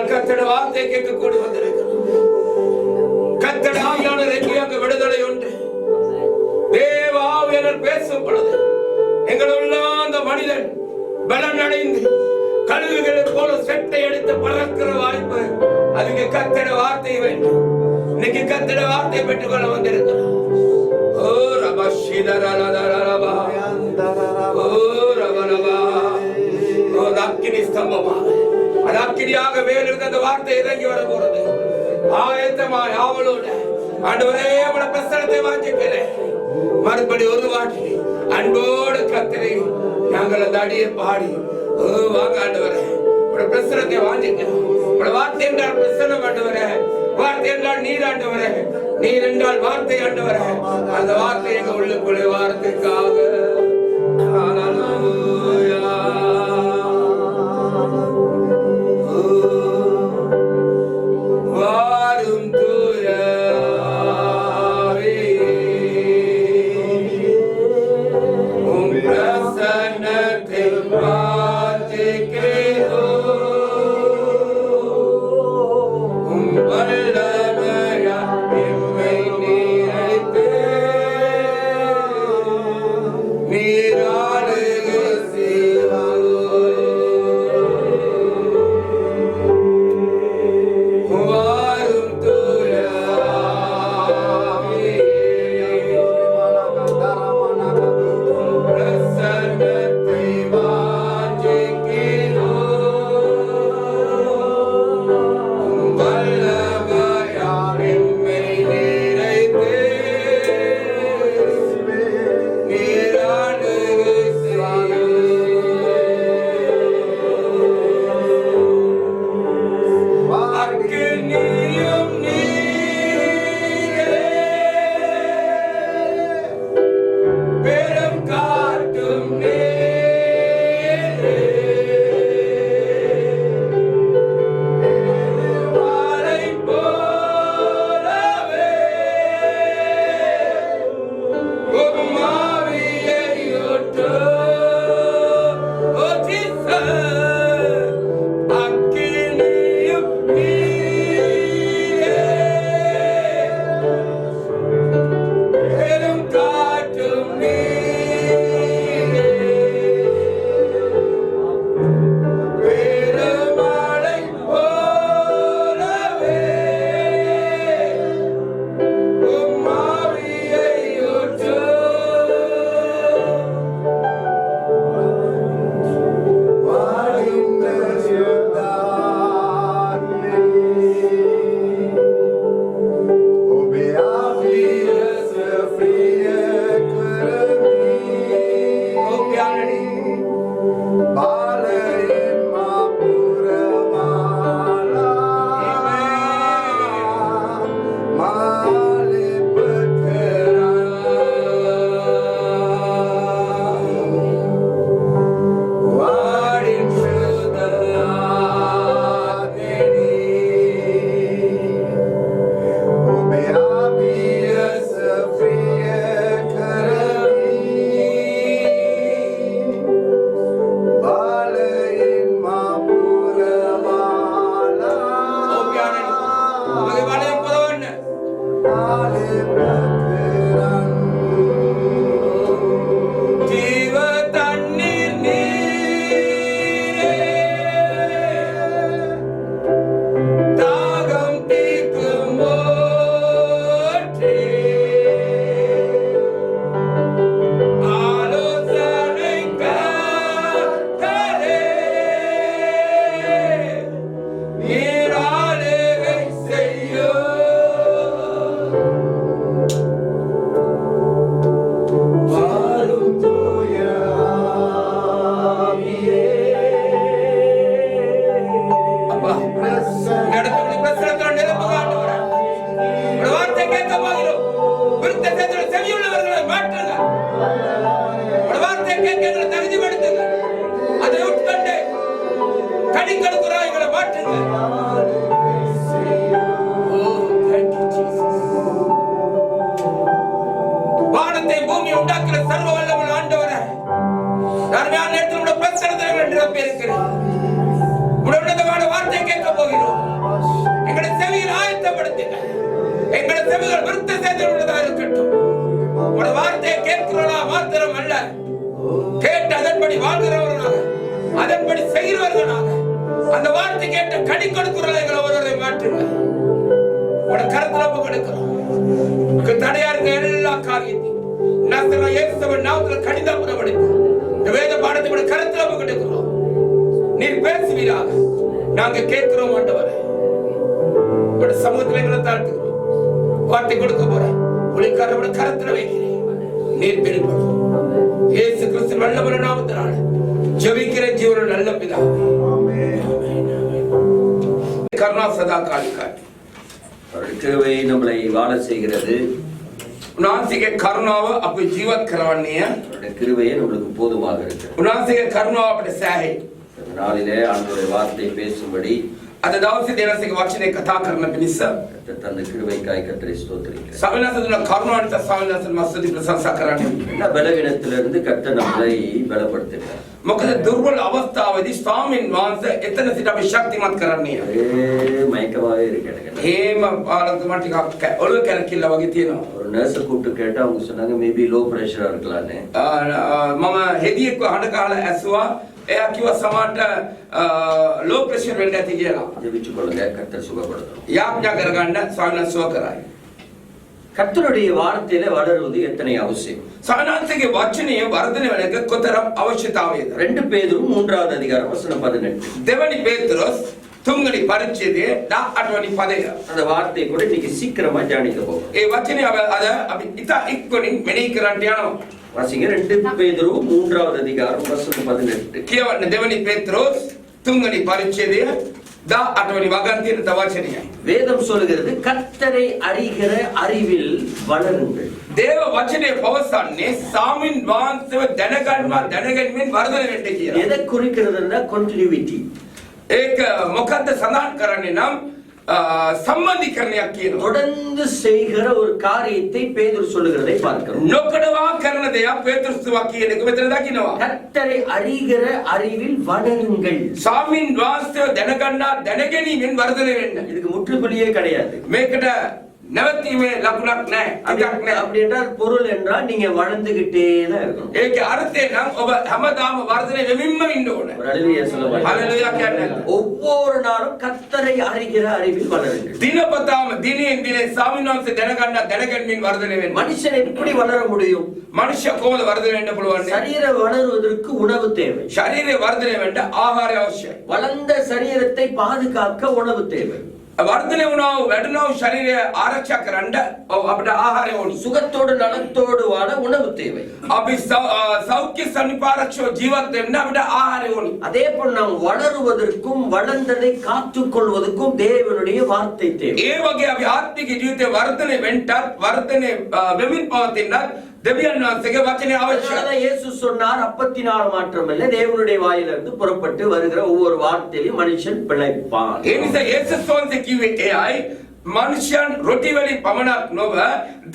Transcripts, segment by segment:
கர்த்தருடைய வார்த்தை கேட்க கூடி வந்திருக்கிறோம். கர்த்தருடைய ஆவியானவர் எங்கேயாவது விடுதலை உண்டு. தேவ ஆவியானவர் பேசும் பொழுது எங்களுள்ள அந்த மனிதன் பலன் அடைந்து கழுகுகளை போல செட்டை எடுத்து பறக்கிற வாய்ப்பு அதுக்கு கர்த்தருடைய வார்த்தை வேண்டும். இன்னைக்கு கர்த்தருடைய வார்த்தை பெற்றுக்கொள்ள வந்திருக்கிறோம். ஓ ரபஷிதரலதரலபா ஓ ரபலபா ஓ அக்கினி ஸ்தம்பமாக அது அக்கினியாக வேலிருந்து அந்த வார்த்தை இறங்கி வர போறது. ஆயத்தமாய் ஆவலோடு ஆண்டவரே உம்முடைய பிரசன்னத்தை வாஞ்சிக்கிறேன். மறுபடி ஒரு வாட்டி அன்போடு கர்த்தரை நாங்கள் அந்த அடியை பாடி வாங்க ஆண்டவரே உம்முடைய பிரசன்னத்தை வாஞ்சிக்கிறோம். உம்முடைய வார்த்தை என்றால் பிரசன்னம் ஆண்டவரே, வார்த்தை என்றால் நீர் ஆண்டவரே, நீர் என்றால் வார்த்தை ஆண்டவரே. அந்த வார்த்தை எங்க உள்ளுக்குள்ளே வார்த்தைக்காக வாரும் தூய உம் பிரசன்னத்தில் உம் வல்லமையா எம்மை நிறைத்து நீராளுகை செய்வோம். வாரும் தூய பிரசன்னத்தை வாஞ்சிக்கிறோம். வல்லமையால் எம்மை நிறைத்து நீராளுகை கேட்க எங்களை தகுதிப்படுத்துங்க. அதை உட்கொண்டு கனி கொடுக்கிறோம், எங்களை மாற்றுங்க. வானத்தை பூமி உண்டாக்குற சர்வ வல்லவன் ஆண்டவரே, அருமையான நேரத்தில் உடைய பிரசன்னத்தில் நிரப்பியிருக்கிறேன். உடைய உன்னதமான வார்த்தை கேட்க போகிறோம். எங்களை செவியில் ஆயத்தப்படுத்துங்க. எங்களை செவிகள் விருத்த சேதனம் உள்ளதாக இருக்கட்டும். உடைய வார்த்தையை கேட்கிறவர்களா மாத்திரம் அல்ல, கேட்டு அதன்படி வாழ்கிறவர்களாக, அதன்படி செய்கிறவர்களாக, அந்த வார்த்தை கேட்டு கனி கொடுக்கிறவர்கள் எங்களை ஒருவரை மாற்றுங்க. உடைய கருத்துல ஒப்பு கொடுக்கிறோம். தடையா இருக்க எல்லா காரியத்தையும் நசரேயனாகிய இயேசுவின் நாமத்தில் கடிதப்படுத்த இந்த வேத பாடத்தை உடைய கருத்துல ஒப்பு கொடுக்கிறோம். நீர் பேசுவீராக. நாங்க கேட்கிறோம் ஆண்டவரே. உடைய சமூகத்தில் எங்களை தாழ்த்துகிறோம். வார்த்தை கொடுக்க போறேன். உங்களுக்காரவோட கருத்துல வைக்கிறேன். நீர் பெருப்படும். இயேசு கிறிஸ்து வல்லவரின் நாமத்தினால ஜெபிக்கிற ஜீவன நல்ல பிதாவே. கருணா சதா காலி காட்டி கிருபை நம்மளை வாழ செய்கிறது. உனாசிக கருணாව අපි ජීවත් කරවන්නේ. கிருபையே நம்மளுக்கு போதுமாக இருக்கு. උනාසික කරුණාව අපිට සෑහේ. நாளிலே ஆண்டவருடைய வார்த்தை பேசும்படி අද දවසේ දේනසික වචනේ කතා කරන පිණිස தந்த கிருபைக்காய் கர்த்தரை ஸ்தோத்திரிக்கிறேன். සමිනසදුන කරුණාවට සමිනසන් මස්තුති ප්‍රශංසා කරන්නේ. எல்லா பலவீனத்திலிருந்து கர்த்தர் நம்மளை பலப்படுத்துகிறார். මොකද දුර්වල අවස්ථාවේදී ස්වාමීන් වහන්සේ එතන සිට අපි ශක්තිමත් කරන්නේ. மயக்கமாவே இருக்கு எனக்கு. හේම පාලතුමා ටිකක් ඔළුව කැරකිල්ල වගේ තියෙනවා. ஒரு நர்ஸ் கூப்பிட்டு கேட்டா அவங்க சொன்னாங்க மேபி லோ பிரஷரா இருக்கலாம்னு. මම හෙදියෙක්ව හඬ කාලා ඇසුවා. එයා කිව්වා සමහරට ලෝ ප්‍රෙෂර් වෙන්න ඇති කියලා. ஜெபிச்சு கொள்ளுங்க, கர்த்தர் சுகப்படுத்தும். යාඥා කරගන්න ස්වාමීන් සුව කරයි. கர்த்தருடைய வார்த்தையில வளருவது எத்தனை அவசியம். සානාන්තගේ වචනය වර්ධනය වෙන එක කොතරම් අවශ්‍යතාවයද. 2 பேதுரு 3வது அதிகாரம் வசனம் 18. දෙවනි පේත්‍රොස් 3 පරිච්ඡේදයේ 18 වෙනි පදය. அந்த வார்த்தையை கூட இன்னைக்கு சீக்கிரமா தியானிக்க போறோம். ඒ වචනය අද අපි ඉතා ඉක්මනින් මෙනෙහි කරන්න යනවා. வாசிங்க 2 பேதுரு 3வது அதிகாரம் வசனம் 18. කියවන්න දෙවනි පේත්‍රොස් 3 පරිච්ඡේදය 18 වෙනි වගන්තියේ තවචනයයි. வேதம் சொல்கிறது கர்த்தரை அறிகிற அறிவில் வளருங்கள். දේව වචනේ පවසන්නේ සාමින් වහන්සේව දැනගැනීමෙන් වර්ධනය වෙන්න කියලා. எதை குறிக்கிறதுன்னா continuity. ඒක මොකද්ද සඳහන් කරන්නේ නම් සම්බන්ධීකරණයක් කියනවා. தொடர்ந்து செய்கிற ஒரு காரியத்தை பேதுரு சொல்லுகிறதை பார்க்கிறோம். නොකඩවා කරන දෙයක් පේත්‍රස්තුවා කියන එක මෙතන දකින්නවා. கர்த்தரை அறிகிற அறிவில் வளருங்கள். සාමින් වහන්සේව දැනගැනීමෙන් වර්ධනය වෙන්න. இதுக்கு முற்றுப்புள்ளியே கிடையாது. මේකට නැවතීමේ ලකුණක් නැහැ. අදක් නැහැ. அப்படி என்றால் பொருள் என்றால் நீங்க வளர்ந்துகிட்டே தான் இருக்கணும். ඒකේ අර්ථය නම් ඔබ හැමදාම වර්ධනය වෙමින්ම ඉන්න ඕනේ. ஒரு ஹalleluya சொல்லுங்க. හalleluya කියන්නේ. ஒவ்வொரு நாளும் கர்த்தரை அறிகிற அறிவில் வளருங்கள். දිනපතාම දිනෙන් දිනේ සාමින් වහන්සේ දැනගැනීමෙන් වර්ධනය වෙන්න. மனுஷன் எப்படி வளர முடியும்? මනුෂ්‍ය කොහොමද වර්ධනය වෙන්න පුළුවන්? சரீரம் வளருவதற்கு உணவு தேவை. ශරීරය වර්ධනය වෙන්න ආහාරය අවශ්‍යයි. வளர்ந்த சரீரத்தை பாதுகாக்க உணவு தேவை. වර්ධනය වුණා වැඩුණා ශරීරය ආරක්ෂා කරන්න අපිට ආහාරය ඕනි. சுகத்தோடு நலத்தோடு வாழ உணவு தேவை. අපි සෞඛ්‍ය සනිපාරක්ෂව ජීවත් වෙන්න අපිට ආහාරය ඕනි. அதே போல் நாம் வளருவதற்கும் வளர்ந்ததை காத்துக் கொள்வதற்கும் தேவனுடைய வார்த்தை தேவை. ඒ වගේ අපි ආත්මික ජීවිතේ වර්ධනය වෙන්නත් වර්ධනය වෙමින් පවතිනත් දෙවියන් වහන්සේගේ වචනේ අවශ්‍යයි. இயேசு சொன்னார் அப்பத்தினால் மாற்றமல்ல தேவனுடைய வாயிலிருந்து புறப்பட்டு வருகிற ஒவ்வொரு வார்த்தையிலும் மனுஷன் பிழைப்பான். ඒ නිසා යේසුස් වහන්සේ කිව්වේ එයයි මනුෂ්‍යයන් රොටි වලින් පමණක් නොව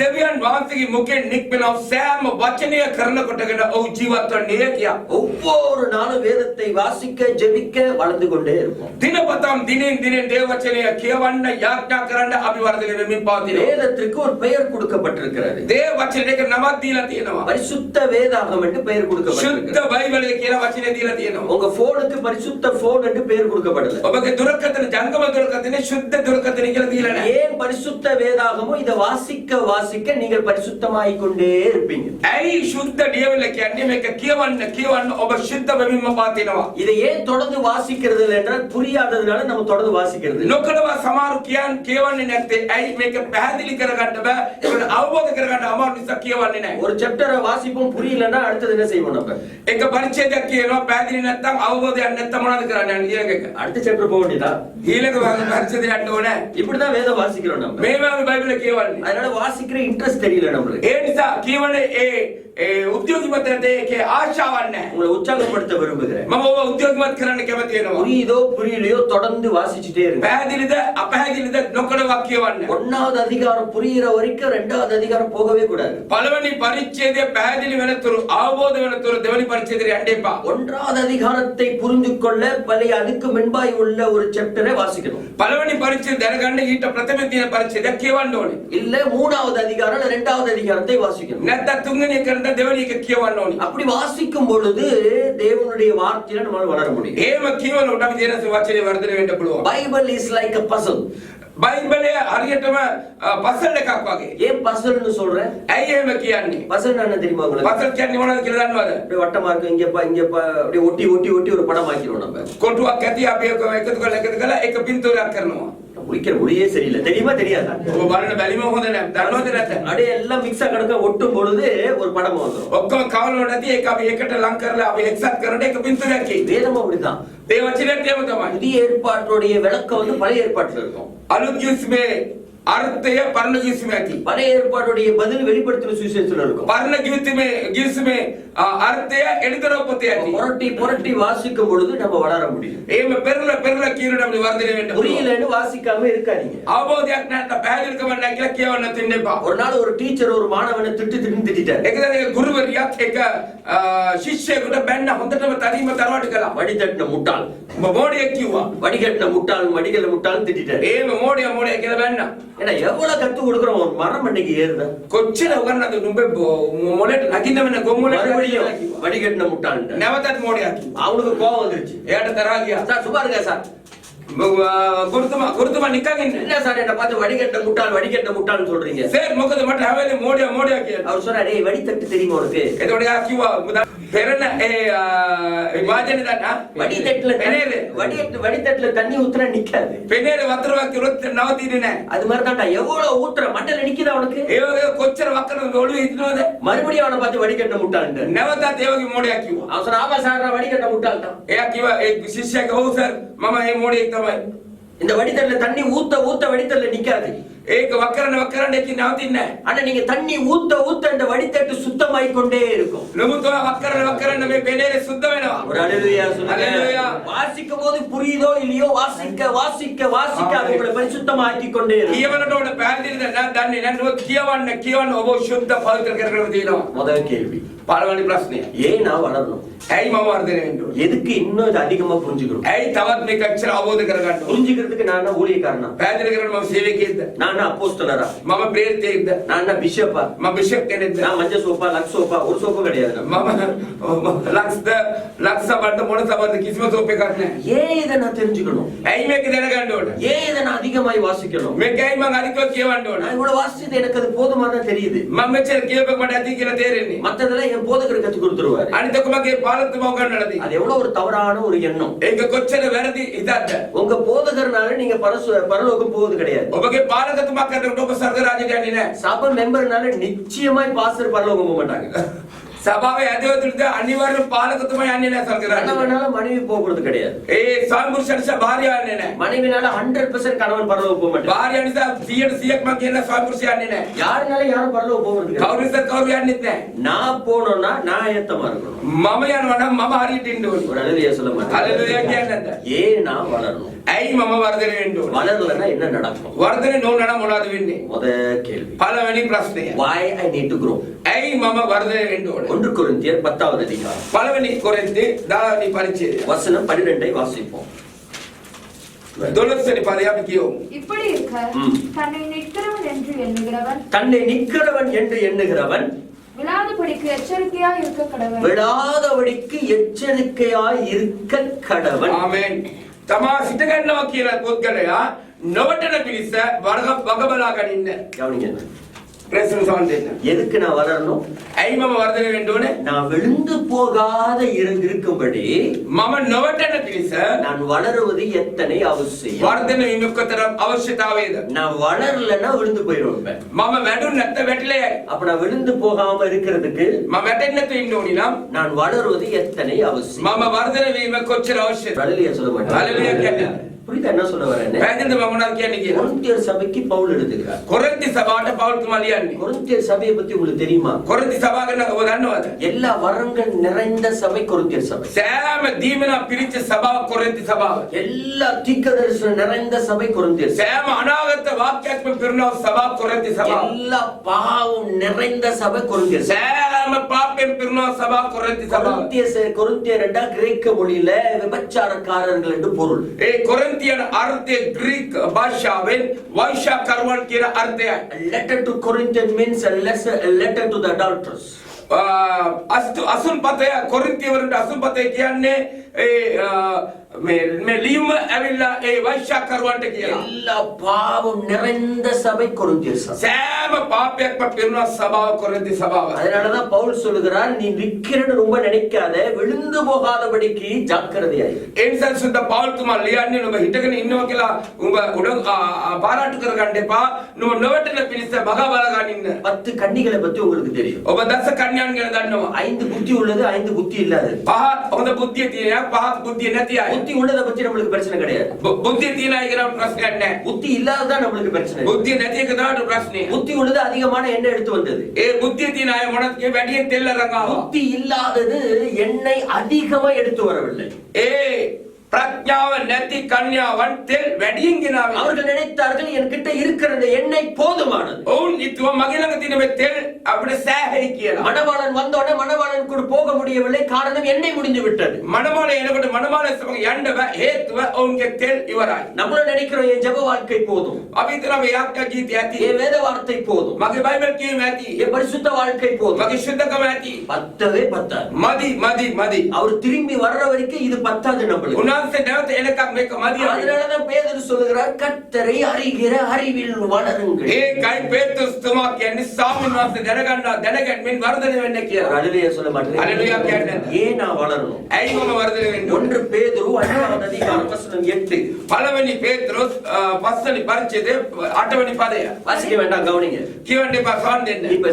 දෙවියන් වහන්සේගේ මුඛෙන් නික්මන සෑම වචනය කරනකොටගෙන ඔහු ජීවත් වන්නේ කියා. ஒவ்வொரு நாளும் வேதத்தை வாசிக்க ஜெபிக்க வளர்ந்து கொண்டே இருப்போம். දිනපතාම දිනෙන් දිනෙන් දේව වචනය කියවන්න යාඥා කරන්න අපි වර්ධනය වෙමින් පවතිනවා. வேதத்திற்கு ஒரு பெயர் கொடுக்கப்பட்டிருக்கிறது. දේව වචනයක නමක් දීලා තියෙනවා. பரிசுத்த வேதாகம் என்று பெயர் கொடுக்கப்பட்டிருக்கிறது. සුද්ධ බයිබලය කියලා වචනේ දීලා තියෙනවා. உங்க போனுக்கு பரிசுத்த போன் என்று பெயர் கொடுக்கப்படல. ඔබගේ දුරකථන ජංගම දුරකථනේ සුද්ධ දුරකථන කියලා දීලා නැහැ. ஏன் பரிசுத்த வேதாகமோ இதை வாசிக்க வாசிக்க நீங்கள் பரிசுத்தமாகிக் கொண்டே இருப்பீங்க. ඇයි සුද්ධ ලියවිල කියන්නේ මේක කියවන්න ඔබ සුද්ධ වෙමින්ම පවතිනවා. இதை ஏன் தொடர்ந்து வாசிக்கிறது என்றால் புரியாததுனால நம்ம தொடர்ந்து வாசிக்கிறது. නොකඩවා සමහරු කියවන්නේ නැත්තේ ඇයි මේක පැහැදිලි කරගන්න බෑ. ඒකට අවබෝධ කරගන්න අමාරු නිසා කියවන්නේ නැහැ. ஒரு சாப்டரை வாசிப்போம் புரியலன்னா அடுத்து என்ன செய்வோம் நம்ம? එක පරිච්ඡේදයක් කියනවා පැහැදිලි නැත්නම් අවබෝධයක් නැත්නම් මොනවද කරන්නේ? ඊළඟ එක. அடுத்த சாப்டர் போக வேண்டியதா? ඊළඟ පරිච්ඡේදයට යන්න ඕනේ. இப்படி தான் வேதம் வாசிக்கிறோம் நம்ம. මේ වගේ බයිබලය කියවන්නේ. அதனால வாசிக்கிற இன்ட்ரெஸ்ட் தெரியல நம்மளுக்கு. ඒ නිසා කියවනේ ඒ උද්‍යෝගිමත් ඒකේ ආශාවක් නැහැ. உங்களை உற்சாகப்படுத்த விரும்புகிறேன். මම ඔබ උද්‍යෝගිමත් කරන්න කැමති වෙනවා. புரியுதோ புரியலையோ தொடர்ந்து வாசிச்சுட்டே இருங்க. පැහැදිලිද අපැහැදිලිද නොකඩවක් කියවන්න. ஒன்னாவது அதிகாரம் புரியுற வரைக்கும் ரெண்டாவது அதிகாரம் போகவே கூடாது. පළවෙනි පරිච්ඡේදය පැහැදිලි වෙනතුරු අවබෝධ වෙනතුරු දෙවෙනි පරිච්ඡේදයට යන්න එපා. ஒன்றாவது அதிகாரத்தை புரிந்து கொள்ள பழைய அதுக்கு முன்பாய் உள்ள ஒரு சாப்டரை வாசிக்கணும். පළවෙනි පරිච්ඡේදය දැනගන්න ඊට ප්‍රථම තියෙන පරිච්ඡේදයක් කියවන්න ඕනේ. இல்ல மூணாவது அதிகாரம் இல்ல ரெண்டாவது அதிகாரத்தை வாசிக்கணும். නැත්නම් තුන්වෙනි එකට දෙවෙනි එක කියවන්න ඕනේ. அப்படி வாசிக்கும் பொழுது தேவனுடைய வார்த்தையில நம்மால வளர முடியும். එහෙම කියවනකොට අපි දේනස වචනේ වර්ධනය වෙන්න පුළුවන්. Bible is like a puzzle. බයිබලය හරියටම පසල් එකක් වගේ. ஏன் பசல்னு சொல்றேன்? ඇයි එහෙම කියන්නේ? பசல் என்ன தெரியுமா உங்களுக்கு? පසල් කියන්නේ මොනවද කියලා දන්නවද? அப்படியே வட்டமா இருக்கு இங்கப்பா அப்படியே ஒட்டி ஒட்டி ஒட்டி ஒரு படம் ஆக்கிடுவோம் நம்ம. කොටුවක් ඇති අපි එක එකතු කරලා එක පින්තූරයක් කරනවා. முடிக்கிற முடியே சரியில்லை. தெரியுமா தெரியாதா? ඔබ බලන බැලිම හොඳ නැහැ. දන්නවද නැත්ද? அப்படியே எல்லாம் மிக்ஸா கிடக்க ஒட்டும் பொழுது ஒரு படம் வந்துரும். ඔක්කොම කවලවල නැති ඒක අපි එකට ලං කරලා අපි එක්සත් කරනකොට එක පින්තූරයක් එයි. வேதம் அப்படிதான். ඒ වචනයත් එහෙම තමයි. புதிய ஏற்பாட்டுடைய விளக்கம் வந்து பழைய ஏற்பாட்டுல இருக்கும். අලුත් කිවිස්මේ අර්ථය පරණ කිවිස්මේ ඇති. பழைய ஏற்பாட்டுடைய பதில் வெளிப்படுத்தின சுவிசேஷத்துல இருக்கும். පරණ කිවිස්මේ අර්ථය එළිදරව් පොතේ ඇති. புரட்டி புரட்டி வாசிக்கும் பொழுது நம்ம வளர முடியும். එහෙම පෙරලා කියනකොට අපි වර්ධනය වෙන්න පුළුවන්. புரியலன்னு வாசிக்காம இருக்காதீங்க. අවබෝධයක් නැත්නම් පැහැදිලිකම නැහැ කියලා කියවන්න තින්න එපා. ஒரு நாள் ஒரு டீச்சர் ஒரு மாணவனை திட்டிட்டார். ඒකද ගුරුවරියක් එක ශිෂ්‍යයෙකුට බැන්න හොඳටම තරීම තරවට කළා. வடிதட்டின முட்டாள். ඔබ මෝඩයෙක් කිව්වා. வடிகட்டின முட்டாள் வடிகல்ல முட்டாள் திட்டிட்டார். එහෙම මෝඩය කියලා බැන්න. ஏன்னா எவ்வளவு கத்து கொடுக்குறோம் ஒரு மரம் மண்டைக்கு ஏறுதா? කොච්චර උගන්නද නුඹේ මොලේට නගින්න වෙන ගොම්මුලට வடிகட்டின முட்டாள். නැවතත් මෝඩයක් කිව්වා. அவனுக்கு கோவம் வந்துருச்சு. එයාට තරහා ගියා. சார் சும்மா இருங்க சார். ගුරුතුමා නිකන් ඉන්න. என்ன சார் என்ன பார்த்து வடிகட்டின முட்டாள்னு சொல்றீங்க? සර් මොකද මට හැවෙන්නේ මෝඩයා කියලා. அவர் சொன்னாரு "டேய் வடித்தட்டு தெரியுமா உனக்கு?" එතකොට එයා කිව්වා පෙරණ වාදනේ දන්නා வடித்தட்டுல தண்ணி ஊத்துனா நிக்காது. පෙනේර වතුරක් කිව්වොත් නවතින්නේ නැහැ. அது மாதிரி தான்டா எவ்வளவு ஊத்துற மண்டல நிக்குது அவனுக்கு. ඒ වගේ කොච්චර වක්කනද ඔළුවේ හිටිනවද? மறுபடியும் அவனை பார்த்து வடிகட்டின முட்டாள்னு. නැවතත් ඒ වගේ මෝඩයක් කිව්වා. அவன் சொன்னா ஆமா சார் நான் வடிகட்டின முட்டாள் தான். එයා කිව්වා ඒ ශිෂ්‍යයා "ඔව් සර් මම මේ මෝඩයෙක් තමයි." இந்த வடித்தட்டுல தண்ணி ஊத்த வடித்தட்டுல நிக்காது. ඒක වක්කරන එකකින් නවතින්නේ නැහැ. ஆனா நீங்க தண்ணி ஊத்த இந்த வடித்தட்டு சுத்தமாய் கொண்டே இருக்கும். නමුත් ඔය වක්කරන මේ පෙනේර සුද්ධ වෙනවා. ஒரு அல்லேலூயா சொல்லுங்க. அல்லேலூயா. வாசிக்கும் போது புரியுதோ இல்லையோ வாசிக்க அது உங்களை பரிசுத்தமாக்கி கொண்டே இருக்கும். කියවනට උඩ පැහැදිලිද නැත්නම් දන්නේ නැහැ. කියවන්න ඔබ සුද්ධ පවිත්‍ර කරගෙන තියෙනවා. முதல் கேள்வி. පළවෙනි ප්‍රශ්නය. ஏன் நான் வளரணும்? ඇයි මම වර්ධනය වෙන්න ඕනේ? எதுக்கு இன்னும் இது அதிகமா புரிஞ்சுக்கணும்? ඇයි තවත් මේක අච්චර අවබෝධ කරගන්න ඕනේ? புரிஞ்சுக்கிறதுக்கு நான் என்ன ஊழியக்காரனா? පැහැදිලි කරන්න මම සේවකයෙක්ද? நான் என்ன அப்போஸ்தலரா? මම ප්‍රේරිතයෙක්ද? நான் என்ன பிஷப்பா? මම බිෂප් කෙනෙක්ද? நான் மஞ்ச சோப்பா லக்ஸ் சோப்பா ஒரு சோப்பு கிடையாது. මම ලක්ෂ සබන්ද මොන සබන්ද කිසිම සෝප් එකක් නැහැ. ஏன் இதை நான் தெரிஞ்சுக்கணும்? ඇයි මේක දැනගන්න ඕනේ? ஏன் இதை நான் அதிகமாய் வாசிக்கணும்? මේකයි මම අනිකව කියවන්න ඕනේ. நான் இவ்வளவு வாசிச்சது எனக்கு அது போதுமானதா தெரியுது. මම මෙච්චර කියපෙක මට ඇති කියලා තේරෙන්නේ. மத்ததெல்லாம் என் போதகர் கத்து கொடுத்துருவாரு. අනිත් ඔක්කොම මගේ පාලතුමා උගන්වලා තියෙනවා. அது எவ்வளவு ஒரு தவறான ஒரு எண்ணம். ඒක කොච්චර වැරදි හිතක්ද? உங்க போதகர்னால நீங்க பரலோகம் போவது கிடையாது. ඔබගේ පාලකතුමා කරනකොට ඔබ ස්වර්ග රාජ්‍යයට යන්නේ නැහැ. சபை மெம்பர்னால நிச்சயமாய் பாஸ்டர் பரலோகம் போக மாட்டாங்க. සභාවේ ඇදවතුන්ට අනිවාර්යෙන් පාලකතුමා යන්නේ නැහැ ස්වර්ග රාජ්‍යයට. கணவனால மனைவி போகிறது கிடையாது. ඒ ස්වාමි පුරුෂයා නිසා භාර්යාව යන්නේ නැහැ. மனைவினால 100% கணவன் பரலோகம் போக மாட்டாங்க. භාර්යාව නිසා 100% මම කියන ස්වාමි පුරුෂයා යන්නේ නැහැ. யாருனால யாரும் பரலோகம் போகிறது கிடையாது. කවුරු නිසා කවුරු යන්නේත් නැහැ. நான் போனோம்னா நான் ஏத்தமா இருக்கணும். මම යනවා නම් මම හරියට ඉන්න ඕනේ. ஒரு அல்லேலூயா சொல்ல மாட்டேன். හalleluya කියන්නේ නැද්ද? ஏன் நான் வளரணும்? ඇයි මම වර්ධනය වෙන්න ඕනේ? வளரலன்னா என்ன நடக்கும்? වර්ධනය නොවන නම් මොනවද වෙන්නේ? முதல் கேள்வி. පළවෙනි ප්‍රශ්නය. Why I need to grow? ඇයි මම වර්ධනය වෙන්න ඕනේ? 1 கொரிந்தியர் 10வது அதிகாரம். පළවෙනි කොරින්ති 10 පරිච්ඡේදය. வசனம் 12 வாசிப்போம். 12 පදය අපි කියමු. இப்படி இருக்க தன்னை நிற்கிறவன் என்று எண்ணுகிறவன் விழாதபடிக்கு எச்சரிக்கையாய் இருக்க கடவன். ආමේන්. තමා සිට ගන්නවා කියන පුද්ගලයා නොවටන පිළිස වග බලා ගනින්න. கவனிங்க. ප්‍රශ්න සම්බන්ධයෙන්. எதுக்கு நான் வளரணும்? ඇයි මම වර්ධනය වෙන්න ඕනේ? நான் விழுந்து போகாத இருக்கும்படி මම නොවටන පිළිස நான் வளருவது எத்தனை அவசியம். වර්ධනය වීම කොතරම් අවශ්‍යතාවයද? நான் வளரலன்னா விழுந்து போயிடுவேன். මම වැඩුන් නැත්නම් වැටිලා යයි. அப்ப நான் விழுந்து போகாம இருக்கிறதுக்கு මම වැටෙන්නේ නැතුව ඉන්න ඕනි නම් நான் வளருவது எத்தனை அவசியம். මම වර්ධනය වීම කොච්චර අවශ්‍යද? ஹalleluya சொல்ல மாட்டேன். හalleluya කියන්නේ. புரியுதா என்ன சொல்ல வரேன்னு? පැහැදිලිද මම මොනවද කියන්නේ කියලා? கொரிந்தியர் சபைக்கு பவுல் எழுதுகிறார். කොරින්ති සභාවට පවුල්තුමා ලියන්නේ. கொரிந்தியர் சபையை பத்தி உங்களுக்கு தெரியுமா? කොරින්ති සභාව ගැන ඔබ දන්නවද? எல்லா வரங்கள் நிறைந்த சபை கொரிந்தியர் சபை. සෑම දීමනා පිරිච්ච සභාව කොරින්ති සභාව. எல்லா தீர்க்கதரிசனம் நிறைந்த சபை கொரிந்தியர் சபை. සෑම අනාගත වාක්‍යයක්ම පිරුණව සභාව කොරින්ති සභාව. எல்லா பாவம் நிறைந்த சபை கொரிந்தியர் சபை. සෑම පාපයෙන් පිරුණව සභාව කොරින්ති සභාව. கொரிந்தியர் என்றால் கிரேக்க மொழியில விபச்சாரக்காரர்கள் என்று பொருள். ඒ කොරින්තියන් අර්ථය ග්‍රීක භාෂාවෙන් වෛශ්‍යාකරුවන් කියන අර්ථයයි. Letter to Corinthians means a letter to the adulterers. අසුන් පතය කොරින්තියවරුන්ට අසුන් පතය කියන්නේ මේ ලියුම ඇවිල්ලා ඒ වෛශ්‍යාකරුවන්ට කියලා. எல்லா பாவம் நிறைந்த சபை கொரிந்தியர் சபை. සෑම පාපයක්ම පිරුණව සභාව කොරින්ති සභාව. அதனாலதான் பவுல் சொல்லுகிறார், நீ விக்கிறன்னு ரொம்ப நினைக்காத, விழுந்து போகாதபடிக்கு ஜாக்கிரதையாய். ඒ නිසා සුද්ධ පවුල්තුමා ලියන්නේ නුඹ හිටගෙන ඉන්නවා කියලා උඹ උඩ පාරාටු කරගන්න එපා. නුඹ නොවැටෙන පිණිස මග බලගන්න ඉන්න. 10 கன்னிகளை பத்தி உங்களுக்கு தெரியும். ඔබ දස කන්‍යාන් ගැන දන්නවා. 5 புத்தி உள்ளது, 5 புத்தி இல்லாதது. පහත් හොඳ බුද්ධිය තියෙනවා, පහත් බුද්ධිය නැති අය. புத்தி உள்ளதை பத்தி நம்மளுக்கு பிரச்சனை கிடையாது. බුද්ධිය තියෙන අය ගැන ප්‍රශ්නයක් නැහැ. புத்தி இல்லாததான் நம்மளுக்கு பிரச்சனை. බුද්ධිය නැති එක තමයි ප්‍රශ්නේ. புத்தி உள்ளது அதிகமான எண்ணெய் எடுத்து வந்தது. ඒ බුද්ධිය තියෙන අය මොනවද කිය වැඩියෙන් තෙල් අරන් ආවා. புத்தி இல்லாதது எண்ணெய் அதிகமா எடுத்து வரவில்லை. ඒ ප්‍රඥාව නැති කන්‍යාවන් තෙල් වැඩියෙන් ගෙනාවේ. அவர்கள் நினைத்தார்கள் என்கிட்ட இருக்கிற இந்த எண்ணெய் போதுமானது. ඔවුන් හිතුවා මගේ ළඟ තියෙන මේ තෙල් අපිට සෑහෙයි කියලා. மணவாளன் வந்தோடனே மணவாளன் கூட போக முடியவில்லை, காரணம் எண்ணெய் முடிந்து விட்டது. මනමාලේ එනකොට මනමාලේ සමග යන්න බෑ, හේතුව ඔවුන්ගේ තෙල් ඉවරයි. நம்மளும் நினைக்கிறோம் என் ஜெப வாழ்க்கை போதும், අපි හිතනවා මේ යාත්‍රා ජීවිතය ඇති. என் வேத வார்த்தை போதும், මගේ බයිබල් කියවීම ඇති. என் பரிசுத்த வாழ்க்கை போதும். මගේ ශුද්ධකම ඇති. பத்தவே பத்தாது. මදි මදි මදි. அவர் திரும்பி வர்ற வரைக்கும் இது பத்தாது நம்மளுக்கு. උන්වහන්සේ නැවත එනකම් මේක මදි. அதனாலதான் பேதுரு சொல்லுகிறார், கர்த்தரை அறிகிற அறிவில் வளருங்கள். ඒකයි පේතුස් තුමා කියන්නේ ස්වාමීන් වහන්සේ දැනගන්නවා, දැනගැන්මින් වර්ධනය වෙන්න කියලා. ஹல்லேலூயா சொல்ல மாட்டேன். ஹல்லேலூயா කියන්නේ. ஏன் நான் வளரணும்? ඇයි මම වර්ධනය වෙන්න ඕනේ? 1 பேதுரு 5வது அதிகாரம் வசனம் 8. පළවෙනි පේත්‍රොස් පස්වෙනි පරිච්ඡේදයේ 8වෙනි පදය. வாசிக்க வேண்டாம், கவனிங்க. කියවන්න එපා, සවන් දෙන්න. இப்ப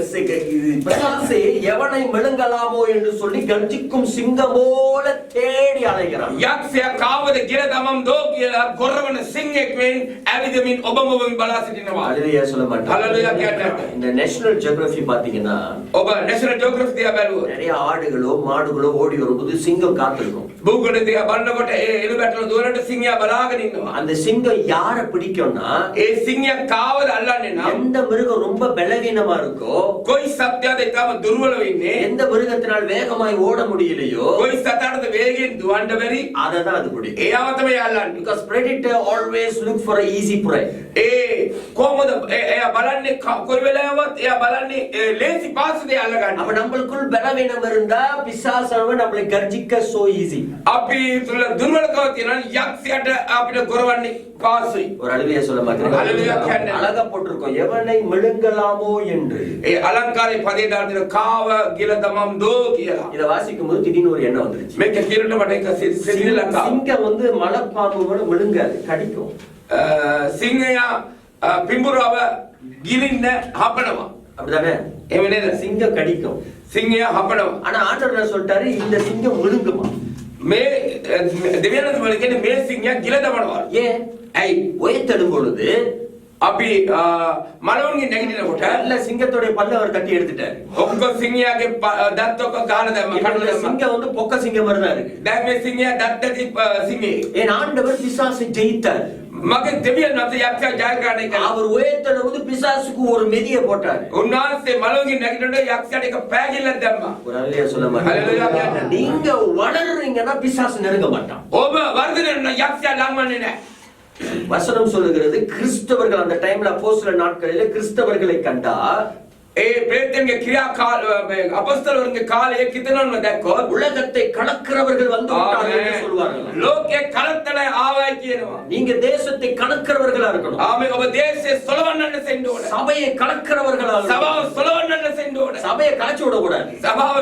பிசாசு எவனை விழுங்கலாமோ என்று சொல்லி கர்ஜிக்கும் சிங்கம் போல தேடி அலைகிறான். යක්ෂයා කාවද කියලා තමම් දෝ කියලා ගොරවන සිංහෙක් වෙන් ඇවිදමින් ඔබම බලා සිටිනවා. ஹல்லேலூயா சொல்ல மாட்டேன். ஹல்லேலூயா කියන්නේ. இந்த நேஷனல் ஜியோகிராஃபி பாத்தீங்கன்னா ඔබ நேஷனல் ஜியோகிராஃபி දිහා බැලුවොත් நிறைய ஆடுகளோ மாடுகளோ ஓடி வரும்போது சிங்கம் காத்திருக்கும். භූගෝල දිහා බලනකොට ඒ එළු බැටළ දුවරට සිංහයා බලාගෙන ඉන්නවා. அந்த சிங்கம் யாரை பிடிக்கும்னா, ඒ සිංහයා කාවද අල්ලන්නේ නම් எந்த மிருகம் ரொம்ப பலவீனமா இருக்கோ, කොයි සත්‍යයද ඊටම දුර්වල වෙන්නේ, எந்த மிருகத்தினால் வேகமாய் ஓட முடியலையோ, කොයි සතාටද වේගයෙන් දුවන්න බැරි, அதை தான் அது பிடிக்கும். එයාව තමයි අල්ලන්නේ. Because predator always look for a easy prey. ඒ කොහොමද එයා බලන්නේ, කොයි වෙලාවවත් එයා බලන්නේ ලේසි පාසුදේ අල්ලගන්න. அப்ப நம்மளுக்குள் பலவீனம் இருந்தா பிசாசானவன் நம்மளை கர்ஜிக்க so easy. අපි තුල දුර්වලකම තියෙනවා, යක්ෂයාට අපිට ගොරවන්නේ පාසුයි. ஒரு அழுகையை சொல்ல மாட்டேன். ஹல்லேலூயா කියන්නේ. அழகா போட்டிருக்கோம், எவனை விழுங்கலாமோ என்று. ඒ අලංකාරයේ පදේ දාන කාව කියලා තමම් දෝ කියලා. இத வாசிக்கும் போது திடீர்னு ஒரு எண்ணம் வந்துருச்சு. මේක කියනකොට මට එක සිද්ධිලක් ආවා. சிங்கம் வந்து மலைப்பாம்பு கூட விழுங்காது, கடிக்கும். සිංහයා පිඹුරව ගිලින්න හපනවා. அப்படிதானே? එහෙම නේද? சிங்கம் கடிக்கும். සිංහයා හපනවා. ஆனா ஆண்டவர் என்ன சொல்லிட்டாரு, இந்த சிங்கம் விழுங்குமா. මේ දෙවියන් වහන්සේ කියන්නේ මේ සිංහයා ගිල දමනවා. ஏன்? ඇයි? உயர்த்தெடும் பொழுது අපි මලවුන්ගේ නැගිටිනකොට நல்ல சிங்கத்தோட பல்ல அவர் தட்டி எடுத்துட்டாரு. ඔක්කො සිංහයාගේ දත් ඔක්කො ගාලා දැම්මා. இப்ப කඩලා இந்த දැම්මා. சிங்கம் வந்து பொக்க சிங்கம் மாதிரி தான் இருக்கு. දැන් මේ සිංහයා දත් ඇති සිංහේ. என் ஆண்டவர் பிசாசை ஜெயித்தார். මගේ දෙවියන් වහන්සේ යක්ෂයා ජයග්‍රහණය කළා. அவர் உயர்த்தெடும் போது பிசாசுக்கு ஒரு மெதிய போட்டாரு. උන්වහන්සේ මලවුන්ගේ නැගිටිනකොට යක්ෂයාට එක පෑගිල්ලක් දැම්මා. ஒரு அல்லேலூயா சொல்ல ஹல்லேலூயா மாட்டேன். කියන්නේ. நீங்க வளர்றீங்கன்னா பிசாசு நெருங்க மாட்டான். ඔබ වර්ධනය වෙන යක්ෂයා ලංවන්නේ නැහැ. வசனம் சொல்லுகிறது, கிறிஸ்தவர்கள் அந்த டைம்ல அப்போஸ்தல நாட்களிலே கிறிஸ்தவர்களை கண்டா ඒ ප්‍රේතයන්ගේ ක්‍රියාකාල අපොස්තලවරුන්ගේ කාලයේ කිතනොන්ම දැක්කොත් உலகத்தை கலக்கிறவர்கள் வந்து விட்டார்கள் என்று சொல்வார்கள். ලෝකේ කලත්තන ආවයි කියනවා. நீங்க தேசத்தை கலக்கிறவர்களா இருக்கணும். ආමේ ඔබ දේශේ සොලවන්නන්න செන්න ඕන. சபையை கலக்கிறவர்களா இருக்கணும். සභාව සොලවන්නන්න செන්න ඕන. சபையை கலச்சு விட கூடாது. සභාව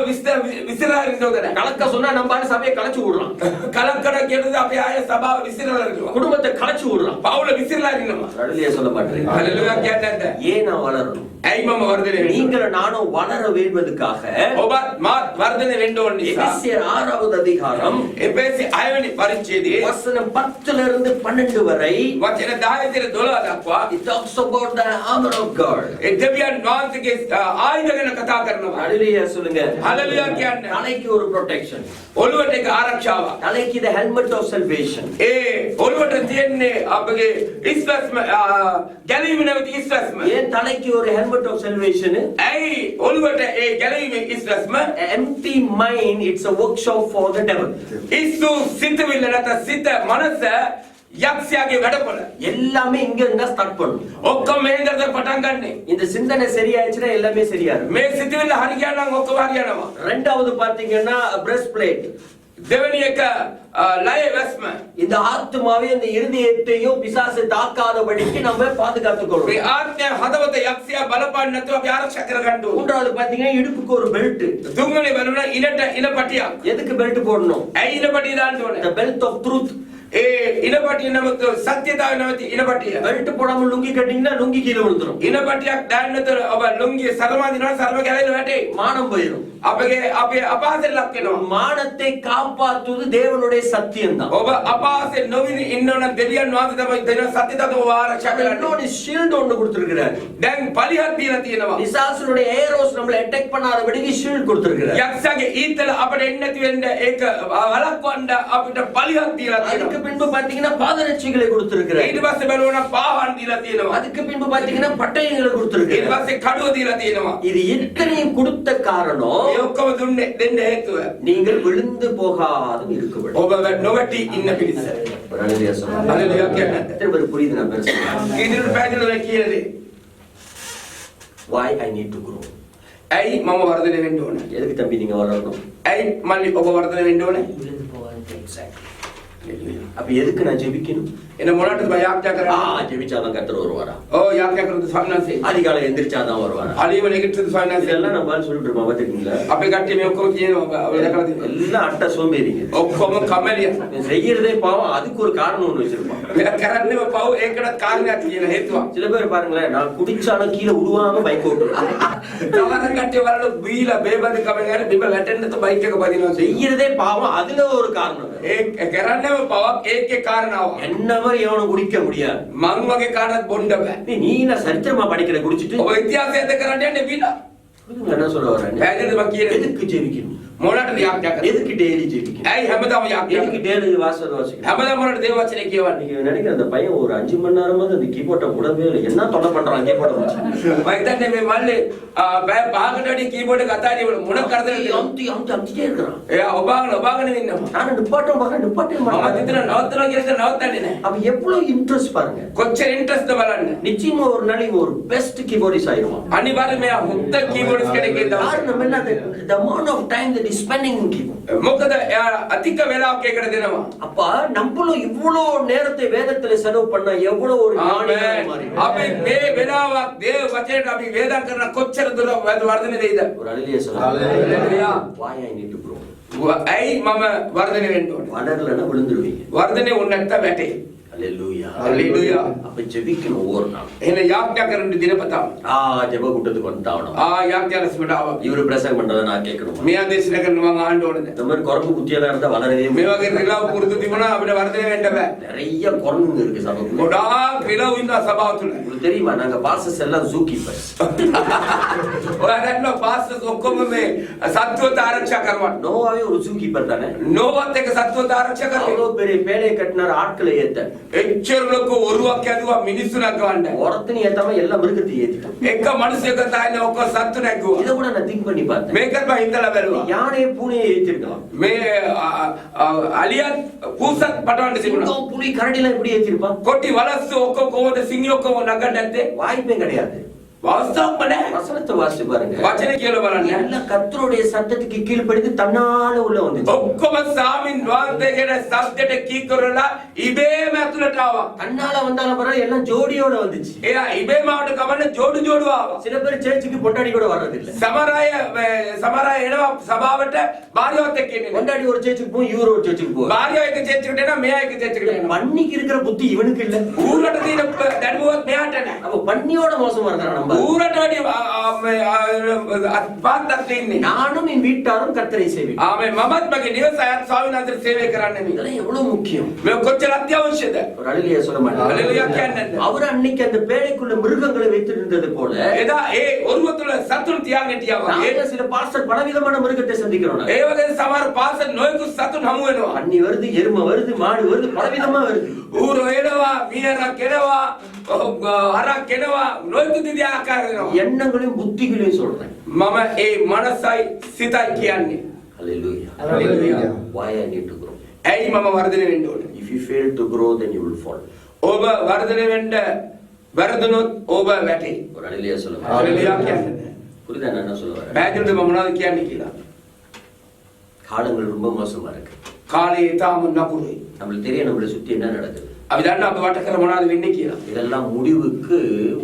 විසිරාරින්න ඕන. கலக்க சொன்னா நம்ம ஆளு சபையை கலச்சு விடுறான். කලක්කඩ කියනද අපි ආය සභාව විසිරාරිනවා. குடும்பத்தை கலச்சு விடுறான். පවුල විසිරලා ඉන්නවා. அல்லேலூயா சொல்ல மாட்டேன். හalleluya කියන්නේ නැද්ද? ஏன் நான் வளரணும்? ඇයි මම වර්ධනය වෙන්නේ? நீங்களும் நானும் வளர வேண்டுவதற்காக ඔබත් මාත් වර්ධනය වෙන්න ඕන නිසා. எபேசியர் 6வது அதிகாரம் එපේසි 6 වෙනි පරිච්ඡේදයේ வசனம் 10 இருந்து 12 வரை වචන 10 ඉඳලා 12 දක්වා it talks about the armor of God. ඒ දෙවියන් වහන්සේගේ ආයුධ ගැන කතා කරනවා. ஹalleluya சொல்லுங்க. හලෙලුයා කියන්නේ தலைக்கு ஒரு protection. ඔළුවට එක ආරක්ෂාවක්. தலைக்கு the helmet of salvation. ඒ ඔළුවට තියෙන්නේ අපගේ ඉස්වස්ම ගැලීම නැවති ඉස්වස්ම. ஏன் தலைக்கு ஒரு helmet of salvation? ඇයි ඔළුවට ඒ ගැලීමේ ඉස්වස්ම? Empty mind, it's a workshop for the devil. ඉස්සු සිතවිල්ල නැත සිත මනස යක්ෂයාගේ වැඩපොළ. எல்லாமே இங்க இருந்தா ஸ்டார்ட் பண்ணும். ඔක්කොම මේ ඉඳලා පටන් ගන්නෙ. இந்த சிந்தனை சரியாயிடுச்சுனா எல்லாமே சரியாயிடும். මේ සිතවිල්ල හරි ගියා නම් ඔක්කොම හරියනවා. ரெண்டாவது பாத்தீங்கன்னா breast plate. දෙවෙනි එක ලය වැස්ම. இந்த ஆத்துமாவை இந்த இருதயத்தையும் பிசாசு தாக்காதபடிக்கு நம்ம பாதுகாத்துக் මේ கொள்வோம். ආත්මය හදවත යක්ෂයා බලපාන්න නැතුව අපි ආරක්ෂා කරගන්න ඕනේ. மூன்றாவது பாத்தீங்கன்னா இடுப்புக்கு ஒரு பெல்ட். තුන්වෙනි බලුණා ඉනට ඉනපටියක්. எதுக்கு பெல்ட் போடணும்? ඇයි ඉනපටිය දාන්න ඕනේ? the belt of truth. ඒ ඉනපටිය නමත සත්‍යතාවය නැවති ඉනපටිය. பெல்ட் போடாம லுங்கி கட்டிங்கன்னா லுங்கி கீழே விழுந்துரும். ඉනපටියක් දාන්න නැතුව ඔබ ලුංගිය සරමාදිනවා සරම ගැලෙන වැටේ. மானம் போயிடும். අපගේ අපේ අපාසෙන් ලක් වෙනවා. மானத்தை காப்பாற்றுவது தேவனுடைய சத்தியம் தான். ඔබ අපාසෙන් නොවිනි ඉන්නවනම් දෙවියන් වහන්සේ තමයි දෙන සත්‍යතාවය ඔබ ආරක්ෂා කරන්නේ. இன்னொரு ஷீல்டு ஒன்று கொடுத்திருக்கிறார். දැන් පලිහත් දීලා තියෙනවා. பிசாசுடைய ஏரோஸ் நம்மள அட்டாக் பண்ணாதபடிக்கு ஷீல்ட் கொடுத்திருக்கிறார். යක්ෂයාගේ ඊතල අපිට එන්නේ නැති වෙන්න ඒක වළක්වන්න අපිට පලිහත් දීලා அதுக்கு තියෙනවා. பின்பு பாத்தீங்கன்னா பாதரட்சிகளை கொடுத்திருக்கிறார். ඊට පස්සේ බලුණා පාහන් දීලා තියෙනවා. அதுக்கு பின்பு பாத்தீங்கன்னா பட்டயங்களை ඊට கொடுத்திருக்கிறார். පස්සේ කඩුව දීලා තියෙනවා. இது இத்தனையும் கொடுத்த காரணம் මේ ඔක්කොම දුන්නේ දෙන්න හේතුව. நீங்கள் விழுந்து போகாதும் இருக்க வேண்டும். ඔබ නොවැටි ඉන්න පිණිස. ஹalleluya சொல்லுங்க. හalleluya කියන්නේ. எத்தனை பேருக்கு புரியுது நான் பேசுறது? කීදිනු පැහැදිලිව කියන්නේ. Why I need to grow? ඇයි මම වර්ධනය වෙන්න ඕනේ? எதுக்கு தம்பி நீங்க வளரணும்? ඇයි මල්ලි ඔබ වර්ධනය වෙන්න ඕනේ? விழுந்து போகாதுக்கு exactly. அப்ப எதுக்கு நான் ஜெபிக்கணும்? එන මොනටද බය යාඥා කරන්නේ? ஜெபிச்சாதான் கர்த்தர் வருவாரா? ඔව් යාඥා කරද්දී ස්වාමීනාසේ. அதிகாலை எந்திரிச்சாதான் வருவாரா? අලීව නෙගටිව් ස්වාමීනාසේ. இதெல்லாம் நம்ம சொல்லிட்டு இருக்கோம் பாத்துக்கீங்களா? අපේ කට්ටිය මේ ඔක්කොම කියනවා ඔය දැකලා තියෙනවා. எல்லாம் அட்ட சோம்பேறிங்க. ඔක්කොම කමලිය. செய்யறதே பாவம், அதுக்கு ஒரு காரணம் ஒண்ணு வச்சிருப்பான். මෙයා කරන්නේම පව් ඒකටත් කාරණයක් කියන හේතුවක්. சில பேர் பாருங்களேன், நான் குடிச்சாலும் கீழே விழுவாம பைக் ஓட்டுவேன். තවන කට්ටිය වල බීලා බේබඳ කමෙන් යන බිම වැටෙන්න ත බයික් එක පදිනවා. செய்யறதே பாவம், அதுல ஒரு காரணம். ඒ කරන්නේම පවක් ඒකේ කාරණාවක්. என்ன மாதிரி எவனும் குடிக்க முடியாது. මං වගේ කාටවත් බොන්න බෑ. நீ என்ன சரித்திரமா படிக்கிற குடிச்சிட்டு ඔබ ඉතිහාසයද කරන්න යන්නේ බීලා. என்ன சொல்ல வரேன்? පැහැදිලිද මං කියන්නේ? எதுக்கு ஜெபிக்கணும்? මොනටද යාඥා කරන්නේ? எதுக்கு டெய்லி ஜெபிக்கணும்? ඇයි හැමදාම යාඥා எதுக்கு කරන්නේ? டெய்லி வாசல் வாசிக்கணும்? හැමදාම මොනටද දේව වචනේ කියවන්නේ? நீங்க நினைக்கிற அந்த பையன் ஒரு 5 மணி நேரமாவது அந்த கீபோர்டை விடவே இல்லை. என்ன தொல்லை பண்றான் கீபோர்டை வச்சு? මම හිතන්නේ මේ මල්ලේ බය පහකට වැඩි කීබෝඩ් එක අතාරිය මොන කරදරද? அமுத்திட்டே இருக்கிறான். එයා ඔබාගෙන ඉන්නවා. நானும் நிப்பாட்டம் பார்க்க நிப்பாட்டே මම மாட்டேன். හිතන නවත්තනවා කියලා නවත්තන්නේ නැහැ. அப்ப எவ்வளவு இன்ட்ரெஸ்ட் பாருங்க. කොච්චර ඉන්ට්‍රස්ට්ද බලන්න. நிச்சயமா ஒரு நாளைக்கு ஒரு பெஸ்ட் கீபோர்டிஸ்ட் ஆயிடுவான். අනිවාර්යයෙන් මෙයා හොඳ කීබෝඩ්ස් කෙනෙක් වෙනවා. காரணம் என்ன? the amount of time that is spending in keyboard. මොකද එයා අධික වෙලාවක් ඒකට දෙනවා. அப்ப நம்மளும் இவ்வளவு நேரத்தை வேதத்துல செலவு பண்ணா எவ்வளவு ஒரு ஞானியா மாறி. අපි මේ වෙලාවක් දේව වචනයට අපි වේදම් කරන කොච්චර දුර වර්ධනය දෙයිද? ஒரு அழகிய சொல்லுங்க. Hallelujah. Why I need to grow? ඇයි මම වර්ධනය වෙන්න ඕනේ? வளரலன்னா விழுந்துருவீங்க. වර්ධනය වුණ නැත්නම් වැටේ. ஹalleluya. ஹalleluya. அப்ப ஜெபிக்கணும் ஒவ்வொரு நாள். එහෙනම් යාඥා කරන්න දිනපතාම. ஜெப கூட்டத்துக்கு வந்துட்டாவணும். යාඥා රැස්මට ආවා. இவரு பிரசங்கம் பண்றதை நான் கேட்கணும். මෙයා දේශනා කරන මම ආන්න ඕනද? இந்த மாதிரி குரங்கு குத்தியெல்லாம் இருந்தா வளரவே මේ முடியாது. වගේ රිලව් පුරුදු තිබුණා අපිට වර්ධනය වෙන්න බෑ. நிறைய குரங்குங்க இருக்கு சபைக்குள்ள. ගොඩාක් රිලව් ඉන්නවා සභාව තුල. உங்களுக்கு தெரியுமா நாங்க பாஸ்டர்ஸ் எல்லாம் ஜூ கீப்பர்ஸ். ඔයා දන්නවා පාස්ටර්ස් ඔක්කොම මේ සත්වත ආරක්ෂා කරවන්න. நோவாவே ஒரு ஜூ கீப்பர் தானே. නෝවත් එක සත්වත ආරක්ෂා කරේ. அவ்வளவு பெரிய பேழையை கட்டினார் ஆட்களை ஏத்த. එච්චර ලොකු ඔරුවක් ඇදුවා මිනිස්සු නගවන්න. ஒருத்தனி ஏத்தாம எல்லா மிருகத்தையும் ஏத்திட்டான். එක මිනිහෙක් තාන්නේ ඔක්කොම සත්තු නැගුවා. இதை கூட நான் திங்க் பண்ணி பார்த்தேன். මේකත් මම හිතලා බැලුවා. யானையை பூனையை ஏத்திருக்கலாம். මේ අලියත් පූසත් පටවන්න තිබුණා. சிங்கம் புலி கரடிலாம் எப்படி ஏத்திருப்பான்? කොටි වලස්සු ඔක්කොම කොහොමද සිංහ ඔක්කොම නගන්න නැත්තේ? வாய்ப்பே கிடையாது. වාස්තවම නැහැ. வசனத்தை வாசிச்சு பாருங்க. වචනේ කියලා බලන්න. எல்லாம் கர்த்தருடைய சத்தத்துக்கு கீழ்ப்படிந்து தன்னால உள்ள வந்துச்சு. ඔක්කොම සාමින් වාර්තේකේ සබ්දෙට කී කරලා ඉබේම ඇතුළට ආවා. தன்னால வந்தாலும் பரவாயில்ல, எல்லாம் ஜோடியோட வந்துச்சு. එයා ඉබේම ආවට කමන්න ජෝඩු ආවා. சில பேர் சேர்ச்சுக்கு பொண்டாடி கூட வர்றது இல்ல. සමහර අය එනවා සභාවට භාර්යාවත් එක්ක ඉන්නේ. பொண்டாடி ஒரு சேர்ச்சுக்கு போகும், இவரு ஒரு சேர்ச்சுக்கு போகும். භාර්යාව එක චර්ච් එකට එනවා මෙයා එක චර්ච් එකට එනවා. பன்னிக்கு இருக்கிற புத்தி இவனுக்கு இல்ல. ඌරට තියෙන දැනුවත් මෙයාට නැහැ. அப்ப பன்னியோட மோசமா இருக்கிறான் நம்ம. சாம்பார். ඌරට පාත්තක් ඉන්නේ. நானும் என் வீட்டாரும் கர்த்தரை சேவிப்போம். ආමේ මමත් මගේ නිවස අයත් ස්වාමීන් වහන්සේ සේවය කරන්නේ නේ. இதெல்லாம் எவ்வளவு முக்கியம். මේ කොච්චර අත්‍යවශ්‍යද? ஒரு அழுகைய சொல்ல மாட்டாங்க. හලෙලුයා කියන්නේ නැද්ද? அவர் அன்னைக்கு அந்த பேழைக்குள்ள மிருகங்களை வைத்திருந்தது போல එදා ඒ ඔරුව තුල සතුන් තියාගෙන හිටියා වගේ. நாங்க சில பாஸ்டர் பலவிதமான மிருகத்தை சந்திக்கிறோம். ඒ වගේ සමහර පාසල් නොයෙකුත් සතුන් හමු වෙනවා. அன்னி வருது, எருமை வருது, மாடு வருது, பலவிதமா வருது. ඌරෝ එනවා, මීහරක් එනවා, හරක් එනවා, නොයෙකුත් විදිහ ආකාර වෙනවා. எண்ணங்களையும் புத்திகளையும் சொல்றேன். මම ඒ මනසයි සිතයි කියන්නේ. Hallelujah. Hallelujah. Why I need to grow? ඇයි මම වර්ධනය වෙන්න ඕනේ? If you fail to grow, then you will fall. ඔබ වර්ධනය වෙන්න වැරදුනොත් ඔබ වැටේ. ஒரு அழுகைய சொல்ல හලෙලුයා කියන්නේ. புரியுதா நான் என்ன சொல்ல வரேன்? පැහැදිලිද මම මොනවද කියන්නේ කියලා? காலங்கள் ரொம்ப மோசமா இருக்கு. කාලේ ඊටාම නපුරුයි. நம்மளுக்கு தெரியும் நம்மளை சுத்தி என்ன நடக்குது. අපි දන්නා අපේ වට කර මොනවද වෙන්නේ කියලා. இதெல்லாம் முடிவுக்கு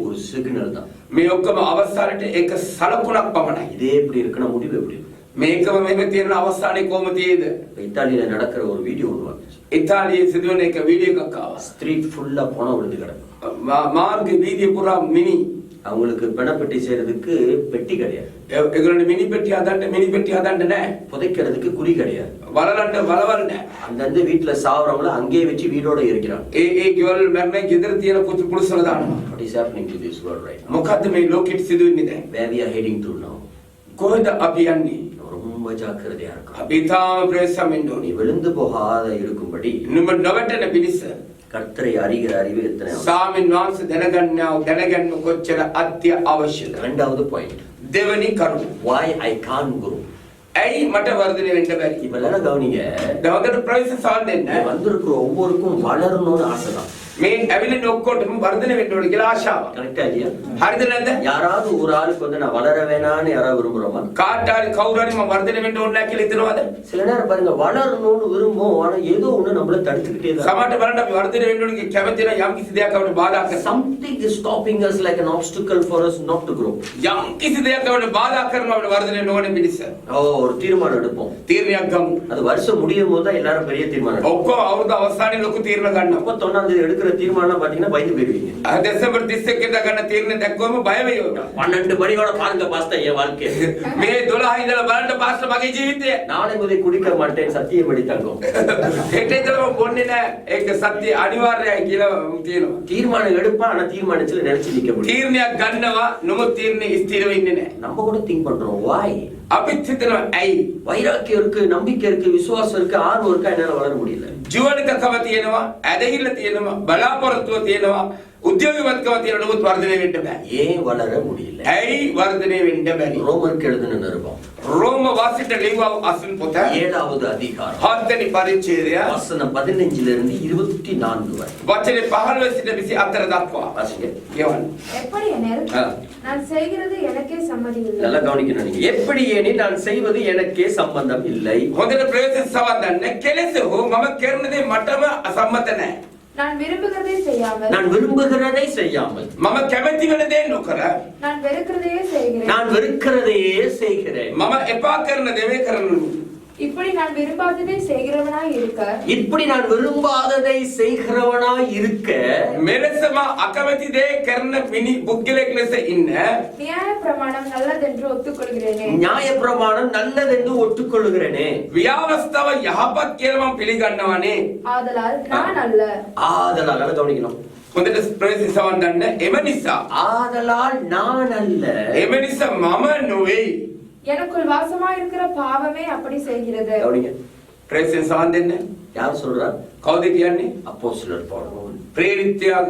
ஒரு சிக்னல் தான். මේ ඔක්කොම අවසානයේ එක සලකුණක් පමණයි. இதே எப்படி இருக்குன்னா முடிவு எப்படி இருக்கும்? මේකම මෙහෙම තියෙන අවසානයේ කොහොම තියෙද? இத்தாலியில நடக்கிற ஒரு வீடியோ ஒன்று வந்துச்சு. ඉතාලියේ සිදුවන එක වීඩියෝ එකක් ආවා. ஸ்ட்ரீட் ஃபுல்லா பணம் விழுந்து கிடக்கு. මාර්ග වීදිය පුරා මිනි. அவங்களுக்கு பிணப்பெட்டி செய்யறதுக்கு பெட்டி கிடையாது. ඒගොල්ලන්ට මිනි පෙට්ටිය හදන්න නැහැ. புதைக்கிறதுக்கு குழி கிடையாது. වලලන්න වලවල් නැහැ. அந்தந்த வீட்டுல சாவறவங்கள அங்கேயே வச்சு வீடோட இருக்கிறாங்க. ඒ ගෙවල් මරණය ගෙදර තියෙන පුරුෂල දානවා. What is happening to this world right now? මොකද්ද මේ ලෝකෙට සිදුවෙන්නේ දැන්? Where we are heading to now? කොහෙද අපි යන්නේ? ரொம்ப ஜாக்கிரதையா இருக்கும். අපි තාම ප්‍රේසමෙන්න நீ ඕනේ. விழுந்து போகாத இருக்கும்படி නුඹ නොවැටෙන පිණිස கர்த்தரை அறிகிற அறிவு எத்தனை அவசியம்? ස්වාමීන් වහන්සේ දැනගන්න කොච්චර අත්‍ය අවශ්‍යද? ரெண்டாவது பாயிண்ட். දෙවනි කරුණ. Why I can't grow? ඇයි මට වර්ධනය වෙන්න බැරි? இப்ப எல்லாரும் கவனிங்க. දවකට ප්‍රවේශ සවන් දෙන්න. வந்திருக்கிற ஒவ்வொருக்கும் வளரணும்னு ஆசைதான். මේ ඇවිල්ලා ඔක්කොටම වර්ධනය වෙන්න ඕනේ කියලා ආශාවක්. கரெக்டா இல்லையா? හරිද නැද්ද? யாராவது ஒரு ஆளுக்கு வந்து நான் வளர வேணான்னு யாராவது விரும்புறோமா? කාටාරි කවුරුහරි මම වර්ධනය වෙන්න ඕනේ නැහැ කියලා හිතනවද? சில நேரம் பாருங்க வளரணும்னு விரும்பும் ஆனா ஏதோ ஒண்ணு நம்மள தடுத்துக்கிட்டே தான். සමහරට බලන්න අපි වර්ධනය වෙන්න ඕනේ කියලා කැමති නම් යම් කිසි දෙයක් අපිට බාධා කරනවා. Something is stopping us like an obstacle for us not to grow. යම් කිසි දෙයක් අපිට බාධා කරනවා අපිට වර්ධනය නොවන පිණිස. ஒரு தீர்மானம் எடுப்போம். තීරණයක් ගමු. அது வருஷம் முடியும் போது தான் எல்லாரும் பெரிய தீர்மானம் எடுப்போம். ඔක්කොම අවුරුදු අවසානයේ ලොකු තීරණ ගන්නවා. 31ஆம் தேதி எடுக்கிற தீர்மானம் பாத்தீங்கன்னா பயந்து போயிருவீங்க. දෙසැම්බර් 31 වෙනිදා ගන්න තීරණ දැක්කම බය වෙයි ඔබ. 12 மணியோட பாருங்க பாஸ்டர் என் வாழ்க்கை. මේ 12 ඉඳලා බලන්න පාස්ටර් මගේ ජීවිතය. நாளை முதல் குடிக்க மாட்டேன் சத்தியப்படி தங்கம். හෙට ඉඳලා බොන්නේ නැහැ. ඒක සත්‍ය අනිවාර්යයි කියලා තියෙනවා. தீர்மானம் எடுப்பா ஆனா தீர்மானத்துல நிலைச்சு நிக்க முடியும். තීරණයක් ගන්නවා නමුත් තීරණේ ස්ථිරව ඉන්නේ නැහැ. நம்ம கூட திங்க் பண்றோம் why? අපිත් හිතනවා ඇයි? வைராக்கியம் இருக்கு, நம்பிக்கை இருக்கு, விசுவாசம் இருக்கு, ஆர்வம் இருக்கு, என்னால வளர முடியல. ජීවනිකකම තියෙනවා, ඇදහිල්ල තියෙනවා, බලාපොරොත්තුව තියෙනවා, උද්‍යෝගීවත්කම තියෙනවා නමුත් වර්ධනය වෙන්න බෑ. ஏன் வளர முடியல? ඇයි වර්ධනය වෙන්න බැරි? ரோமருக்கு எழுதின நிருபம் රෝම වාසිට ලිව්වා අසුන් පොත 7வது அதிகாரம் 7 පරිච්ඡේදය வசனம் 15 இருந்து 24 வரை. වචනේ 15 සිට 24 දක්වා. வாசிங்க. කියවන්න. எப்படி எனில் நான் செய்கிறது எனக்கே சம்மதியில்லை. நல்லா கவனிக்கணும் நீங்க. எப்படி எனில் நான் செய்வது எனக்கே சம்பந்தம் இல்லை. හොඳට ප්‍රවේශ සවදන්න කෙලෙස හෝ මම කරන දේ මටම අසම්මත නැහැ. நான் விரும்புகிறதை செய்யாமல் நான் விரும்புகிறதை செய்யாமல் මම කැමති වෙන දේ නොකර நான் வெறுக்கிறதையே செய்கிறேன். நான் வெறுக்கிறதையே செய்கிறேன். මම එපා කරන දේ කරනු. இப்படி நான் விரும்பாததை செய்கிறவனாய் இருக்க இப்படி நான் விரும்பாததை செய்கிறவனாய் இருக்க මෙලෙසම අකමැති දේ කරන මිනි පුද්ගලෙක් ලෙස ඉන්න நியாய பிரமாணம் நல்லதென்று ஒத்துக்கொள்கிறேனே. நியாயப்பிரமாணம் நல்லதென்று ஒத்துக்கொள்கிறேனே. ව්‍යවස්ථාව යහපත් කියලා මම පිළිගන්නවානේ. ஆதலால் நான் அல்ல. ஆதலால் நல்லா கவனிக்கணும். හොඳට ප්‍රවේශ සවදන්න එම නිසා ஆதலால் நான் அல்ல. එම නිසා මම නොවේ. எனக்குள் வாசமாயிருக்கிற பாவமே அப்படி செய்கிறது. கவனிங்க. ප්‍රවේශ සවදන්න யார் சொல்றா? කවුද කියන්නේ? அப்போஸ்தலர் பவுல். ප්‍රේරිතයා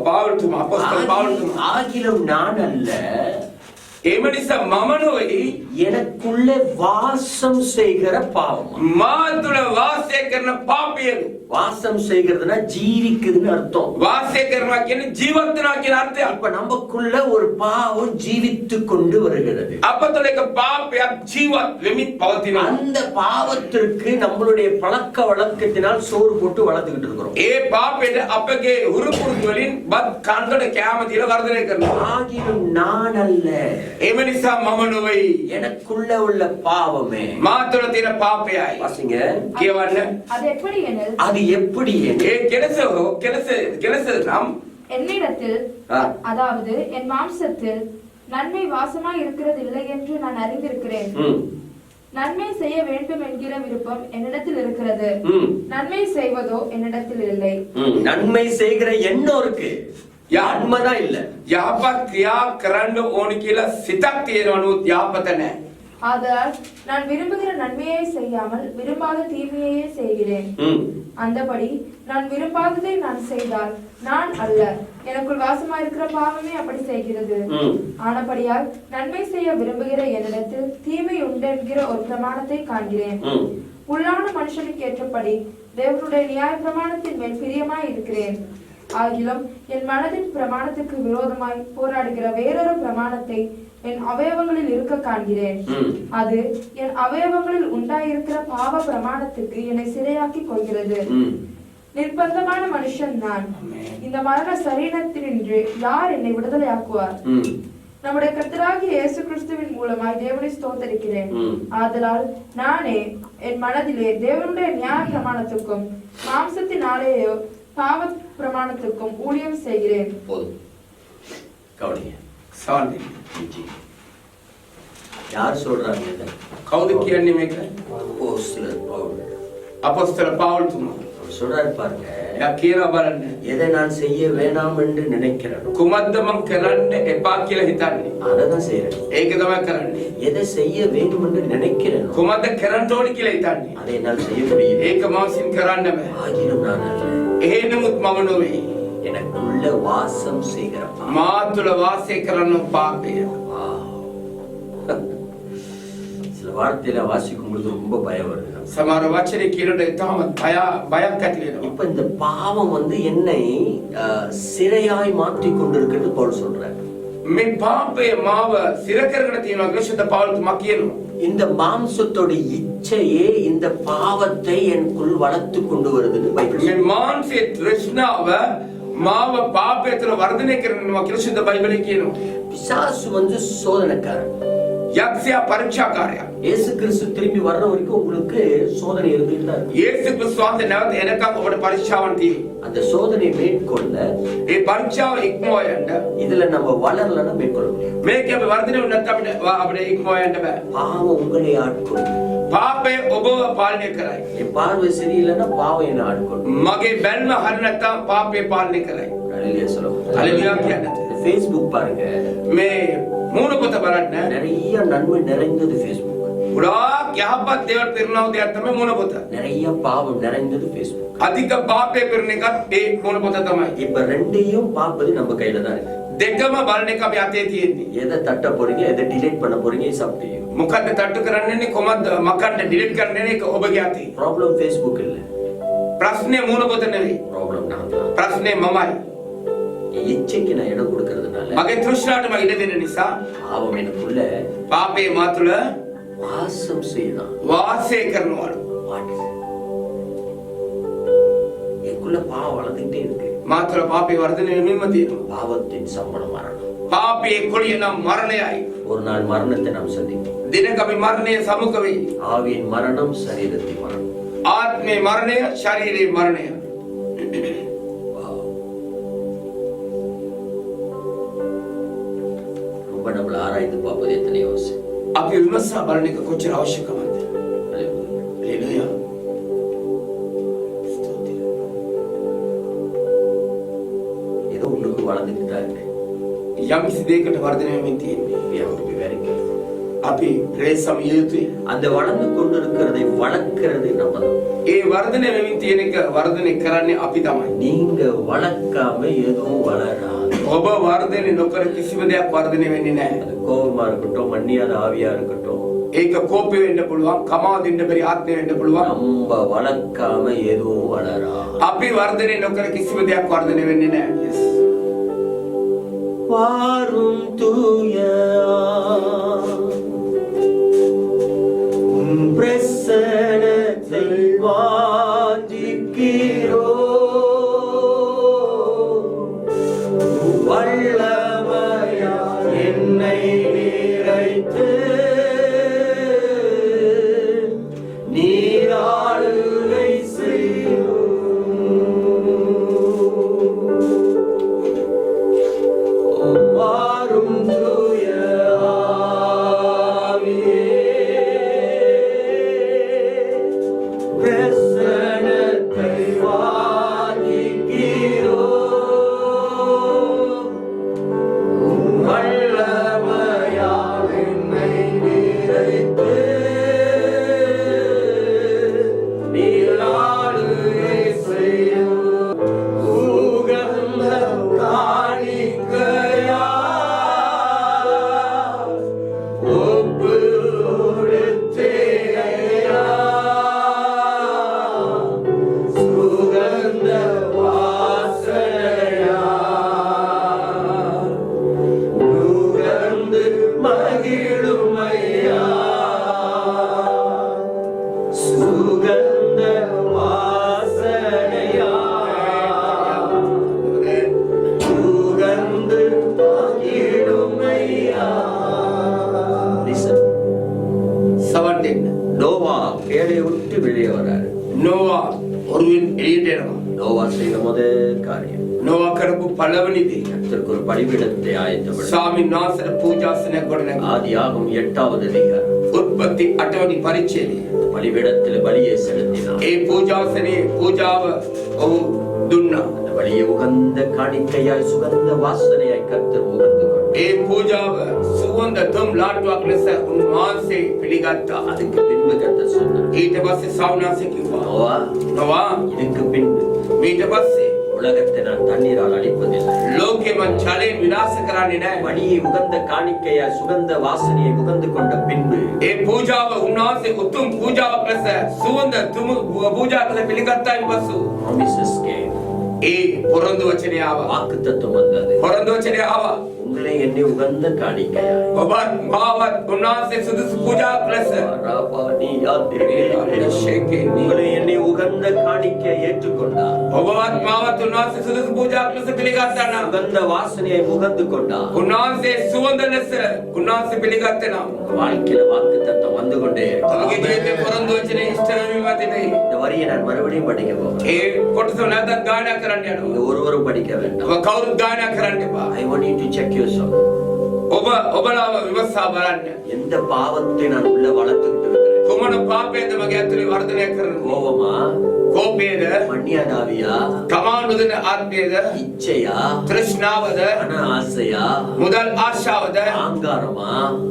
පාවුල්තුමා අපොස්තල පාවුල්තුමා. ஆகிலும் நான் அல்ல, එම නිසා මම නොවේ. எனக்குள்ளே வாசம் செய்கிற பாவம். මා තුළ වාසය කරන පාපය. வாசம் செய்கிறதுனா ஜீவிக்குதுன்னு அர்த்தம். වාසය කරනවා කියන්නේ ජීවත් වෙනවා කියන අර්ථය. அப்ப நமக்குள்ள ஒரு பாவம் ஜீவித்து கொண்டு வருகிறது. අප තුළ එක පාපයක් ජීවත් වෙමින් පවතිනවා. அந்த பாவத்திற்கு நம்மளுடைய பழக்க வழக்கத்தினால் சோறு போட்டு வளர்த்துக்கிட்டு இருக்கிறோம். ඒ පාපෙට අපගේ හුරු පුරුදු වලින් බත් කන්කට කැම දීලා වර්ධනය කරනවා. ஆகிலும் நான் அல்ல, එම නිසා මම නොවේ. எனக்குள்ள உள்ள பாவமே. මා තුළ තියෙන පාපයයි. வாசிங்க. කියවන්න. அது எப்படி எனில் அது எப்படி ඒ කෙලෙස නම් என்னிடத்தில் அதாவது என் மாம்சத்தில் நன்மை வாசமாய் இருக்கிறது இல்லை என்று நான் அறிந்திருக்கிறேன். நன்மை செய்ய வேண்டும் என்கிற விருப்பம் என்னிடத்தில் இருக்கிறது, நன்மை செய்வதோ என்னிடத்தில் இல்லை. நன்மை செய்கிற எண்ணம் இருக்கு, நன்மைதான் இல்ல. යහපත් ක්‍රියා කරන්න ඕනි කියලා සිතක් තියෙනවා නමුත් යහපත නැහැ. ஆதலால் நான் விரும்புகிற நன்மையை செய்யாமல் விரும்பாத தீமையையே செய்கிறேன். அந்தபடி நான் விரும்பாததை நான் செய்தால் நான் அல்ல, எனக்குள் வாசமாயிருக்கிற பாவமே அப்படி செய்கிறது. ஆனபடியால் நன்மை செய்ய விரும்புகிற என்னிடத்தில் தீமை உண்டென்கிற ஒரு பிரமாணத்தை காண்கிறேன். உள்ளான மனுஷனுக்கு ஏற்றபடி தேவனுடைய நியாய பிரமாணத்தின் மேல் பிரியமாய் இருக்கிறேன். ஆகிலும் என் மனதின் பிரமாணத்துக்கு விரோதமாய் போராடுகிற வேறொரு பிரமாணத்தை என் அவயவங்களில் இருக்க காண்கிறேன். அது என் அவயவங்களில் உண்டாயிருக்கிற பாவ பிரமாணத்துக்கு என்னை சிறையாக்கி கொள்கிறது. நிர்பந்தமான மனுஷன் நான். இந்த மரண சரீரத்தினின்று யார் என்னை விடுதலையாக்குவார்? நம்முடைய கர்த்தராகிய இயேசு கிறிஸ்துவின் மூலமாய் தேவனை ஸ்தோத்தரிக்கிறேன். ஆதலால் நானே என் மனதிலே தேவனுடைய நியாய பிரமாணத்துக்கும் மாம்சத்தினாலேயோ பாவ பிரமாணத்துக்கும் ஊழியம் செய்கிறேன். யார் சொல்றாங்க? කවුද කියන්නේ මේක? අපොස්තල පවුල් තුමා. சொல்றாரு பாருங்க. යා කියලා බලන්න. எதை நான் செய்ய வேணாம் என்று நினைக்கிறேன், කුමක්ද මං කරන්න එපා කියලා හිතන්නේ? அததான் செய்யறேன். ඒක තමයි කරන්නේ. எதை செய்ய வேண்டும் என்று நினைக்கிறேன், කුමක්ද කරන්න ඕනි කියලා හිතන්නේ? அதை என்னால் செய்ய முடியும். ඒක මම විසින් කරන්න බෑ. ஆகிலும் நான் அல்ல, එහෙනමුත් මම නොවේ. எனக்குள்ள வாசம் செய்கிற මා තුළ වාසය කරන පාපය. சில வார்த்தையில வாசிக்கும் பொழுது ரொம்ப பயம் வருது. සමහර වචනේ කියනකොට තාම බයක් ඇති වෙනවා. இப்ப இந்த பாவம் என்னை சிறையாய் மாற்றி கொண்டிருக்கிறது பவுல் சொல்றார். මේ පාපය මාව සිර කරගෙන තියෙනවා කියලා සුද්ධ පවුල් තුමා කියනවා. இந்த மாம்சத்தோட இச்சையே இந்த பாவத்தை எனக்குள் வளர்த்து கொண்டு வருதுன்னு பைபிள். මේ මානසික තෘෂ්ණාව මාව පාපයට වර්ධනය කරනවා කියලා සුද්ධ බයිබලයේ කියනවා. பிசாசு சோதனைக்காரன், යක්ෂයා පරීක්ෂාකාරයා. இயேசு கிறிஸ்து திரும்பி வர்ற வரைக்கும் உங்களுக்கு சோதனை இருந்துட்டு தான் இருக்கு. යේසුස් ක්‍රිස්තුස් නැවත එනකම් ඔබට පරීක්ෂාවන් තියෙනවා. அந்த சோதனை மேற்கொள்ள, ඒ පරීක්ෂාව ඉක්මවා යන්න இதுல நம்ம வளரலன்னா மேற்கொள்ள முடியும். මේක අපි වර්ධනය වුණත් අපිට ඉක්මවා යන්න බෑ. பாவம் உங்களை ஆட்கொள்ளும். පාපය ඔබව පාලනය කරයි. என் பார்வை சரியில்லைன்னா பாவம் என்ன ஆட்கொள்ளும். මගේ බැල්ම හරි නැත්නම් පාපය පාලනය කරයි. ஹல்லேலூயா சொல்லுங்க. හalleluya කියන්නේ. ஃபேஸ்புக் பாருங்க. මේ මූණ පොත බලන්න. நிறைய நன்மை நிறைந்தது ஃபேஸ்புக். ගොඩාක් යහපත් දේවල් පිරුණව දෙයක් තමයි මූණ පොත. நிறைய பாவம் நிறைந்தது ஃபேஸ்புக். අධික පාපය කරන එකත් ඒ මූණ පොත තමයි. இப்ப ரெண்டையும் பார்ப்பது நம்ம கையில தான் இருக்கு. දෙකම බලන එක අපි අතේ තියෙන්නේ. எதை தட்ட போறீங்க, எதை டிலீட் பண்ண போறீங்க, இஸ் அப் டு யூ. මොකද්ද තට්ටු කරන්නේ කොහොමද මකන්න ඩිලීට් කරන්නේ ඒක ඔබගේ අතේ. ப்ராப்ளம் ஃபேஸ்புக் இல்ல, ප්‍රශ්නේ මූණ පොත නෙවෙයි. ப்ராப்ளம் நான் தான். ප්‍රශ්නේ මමයි. இச்சைக்கு நான் இடம் கொடுக்கறதுனால, මගේ තෘෂ්ණාවට මම ඉඩ දෙන නිසා பாவம் எனக்குள்ள පාපේ මා තුළ வாசம் செய்யலாம். වාසය කරනවලු. எனக்குள்ள பாவம் வளர்ந்துட்டே இருக்கு. මා තුළ පාපේ වර්ධනය වෙමින්ම තියෙනවා. பாவத்தின் சம்பளம் மரணம். පාපේ කොළිය නම් මරණයයි. ஒரு நாள் மரணத்தை நாம் சந்திப்போம். දිනක අපි මරණය සමුඛ වෙයි. ஆவியின் மரணம், சரீரத்தின் மரணம். ආත්මේ මරණය, ශරීරේ මරණය. ரொம்ப நம்மள ஆராய்ந்து பார்ப்பது எத்தனை அவசியம். අපි විමසා බලන එක කොච්චර අවශ්‍යකමද? හalleluya. ஏதோ உங்களுக்கு வளர்ந்துட்டு தான் இருக்கு. යම් කිසි දෙයකට වර්ධනය වෙමින් තියෙන්නේ. We have to be very careful. අපි ප්‍රේසම යුතුයි. அந்த வளர்ந்து கொண்டிருக்கிறதை வளர்க்கிறது நம்ம தான். ඒ වර්ධනය වෙමින් තියෙන එක වර්ධනය කරන්නේ අපි තමයි. நீங்க வளர்க்காம எதுவும் வளராது. ඔබ වර්ධනය නොකර කිසිම දෙයක් වර්ධනය වෙන්නේ නැහැ. அது கோபமா இருக்கட்டும், மன்னியாத ஆவியா இருக்கட்டும், ඒක කෝපය වෙන්න පුළුවන්, කමාව දෙන්න බැරි ආත්මය වෙන්න පුළුවන්. நம்ம வளர்க்காம எதுவும் வளராது. අපි වර්ධනය නොකර කිසිම දෙයක් වර්ධනය වෙන්නේ නැහැ. வாரும் தூய உம் பிரசன்னத்தை வாஞ்சிக்கிறோம். வல்லமையால் என்னை நிறைத்து நீராளுகை செய்யும். வாரும் தூய தரிசனத்தை வாதிக்கிறோம். வல்லமையால் என்னை நிறைத்து நீர் ஆளுகை செய்யும். உகந்த காணிக்கையா ஒப்பு கொடுத்தேயா. சுகந்த வாசனையா நுகர்ந்து மகிழுமையா. சுகந்த வாசனையா நுகர்ந்து மகிழுமையா. Listen. 17 நோவா பேழை விட்டு வெளியே வராரு. නෝවා ඔරුවෙන් එළියට එනවා. நோவா செய்த முதல் காரியம் නෝවා කරපු පළවෙනි දේ கர்த்தருக்கு ஒரு பலிபீடத்தை ஆயத்தப்படுத்த. ස්වාමීන් වහන්සේට පූජාසනයක් ගොඩනැගුවා. ஆதியாகமம் 8வது அதிகாரம். උත්පත්ති 8 වෙනි පරිච්ඡේදය. பலிபீடத்தில் பலியை செலுத்தினார். ඒ පූජාසනයේ පූජාව ඔහු දුන්නා. அந்த பலியை உகந்த காணிக்கையாய் சுகந்த வாசனையாய் கர்த்தர் உகந்து கொண்டார். ඒ පූජාව සුවඳ තුම් ලාටුවක් ලෙස උන්වහන්සේ පිළිගත්තා. அதுக்கு பின்பு கர்த்தர் சொன்னார், ඊට පස්සේ සාවනාසේ කිව්වා நோவா, නෝවා இதுக்கு பின்பு ඊට පස්සේ உலகத்தை நான் தண்ணீரால் அழிப்பதில்லை. ලෝකෙ මං ජලයෙන් විනාශ කරන්නේ නැහැ. பலியை உகந்த காணிக்கையாய் சுகந்த வாசனையை உகந்து கொண்ட பின்பு ඒ පූජාව උන්වහන්සේ උතුම් පූජාවක් ලෙස සුවඳ තුම් පූජාවක් ලෙස පිළිගත්තායින් පසු promises came. ඒ පොරොන්දු වචනය ආවා. வாக்குத்தத்தம் வந்தது. පොරොන්දු වචනය ආවා. உங்களை என்னை உகந்த காணிக்கையாய் ඔබත් මාවත් උන්වහන්සේ සුදුසු පූජාවක් ලෙස உங்களை என்னை உகந்த காணிக்கையை ஏற்றுக்கொண்டார். ඔබවත් මාවත් උන්වහන්සේ සුදුසු පූජාවක් ලෙස පිළිගත්තා නම් உகந்த வாசனையை முகந்து கொண்டார். උන්වහන්සේ සුවඳ ලෙස උන්වහන්සේ පිළිගත්තේ නම් உங்க வாழ்க்கையில வாக்குத்தத்தம் வந்து கொண்டே ඔබගේ இருக்கு. ජීවිතේ පොරොන්දු වචනේ ඉෂ්ට වෙමින් තිබේ. இந்த வரியை நான் மறுபடியும் படிக்க போகிறேன். ඒ කොටස නැවතත් ගායනා කරන්න நீங்க යනවා. ஒருவரும் படிக்க வேண்டாம். ඔබ කවුරුත් ගායනා කරන්න එපා. I want you to check yourself. ඔබලාව විමසා බලන්න. எந்த பாவத்தை நான் உள்ள வளர்த்துக்கிட்டு இருக்கிறேன்? කුමන පාපයේද මගේ ඇතුලේ වර්ධනය කරන්නේ? கோபமா, කෝපයේද? மன்னியாதாவியா, තමා නොදෙන ආත්මයේද? இச்சையா, තෘෂ්ණාවද? மன ஆசையா, මුදල් ආශාවද? ஆங்காரமா,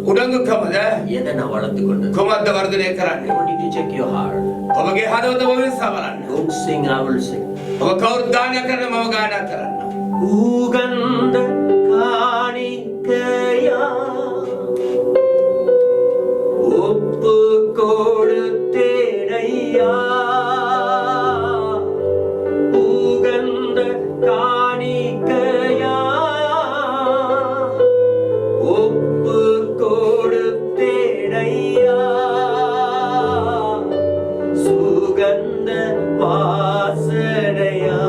උඩඟුකමද? எதை நான் வளர்த்து கொண்டு කුමක්ද වර්ධනය I කරන්නේ? want you to check your heart. ඔබගේ හදවත ඔබ විමසා බලන්න. Don't sing, I will sing. ඔබ කවුරුත් ගායනා කරන මම ගායනා කරන්න. உகந்த காணிக்கையா ஒப்பு கொடுத்தேனையா. உகந்த காணிக்கையா ஒப்பு கொடுத்தேனையா. சுகந்த வாசனையா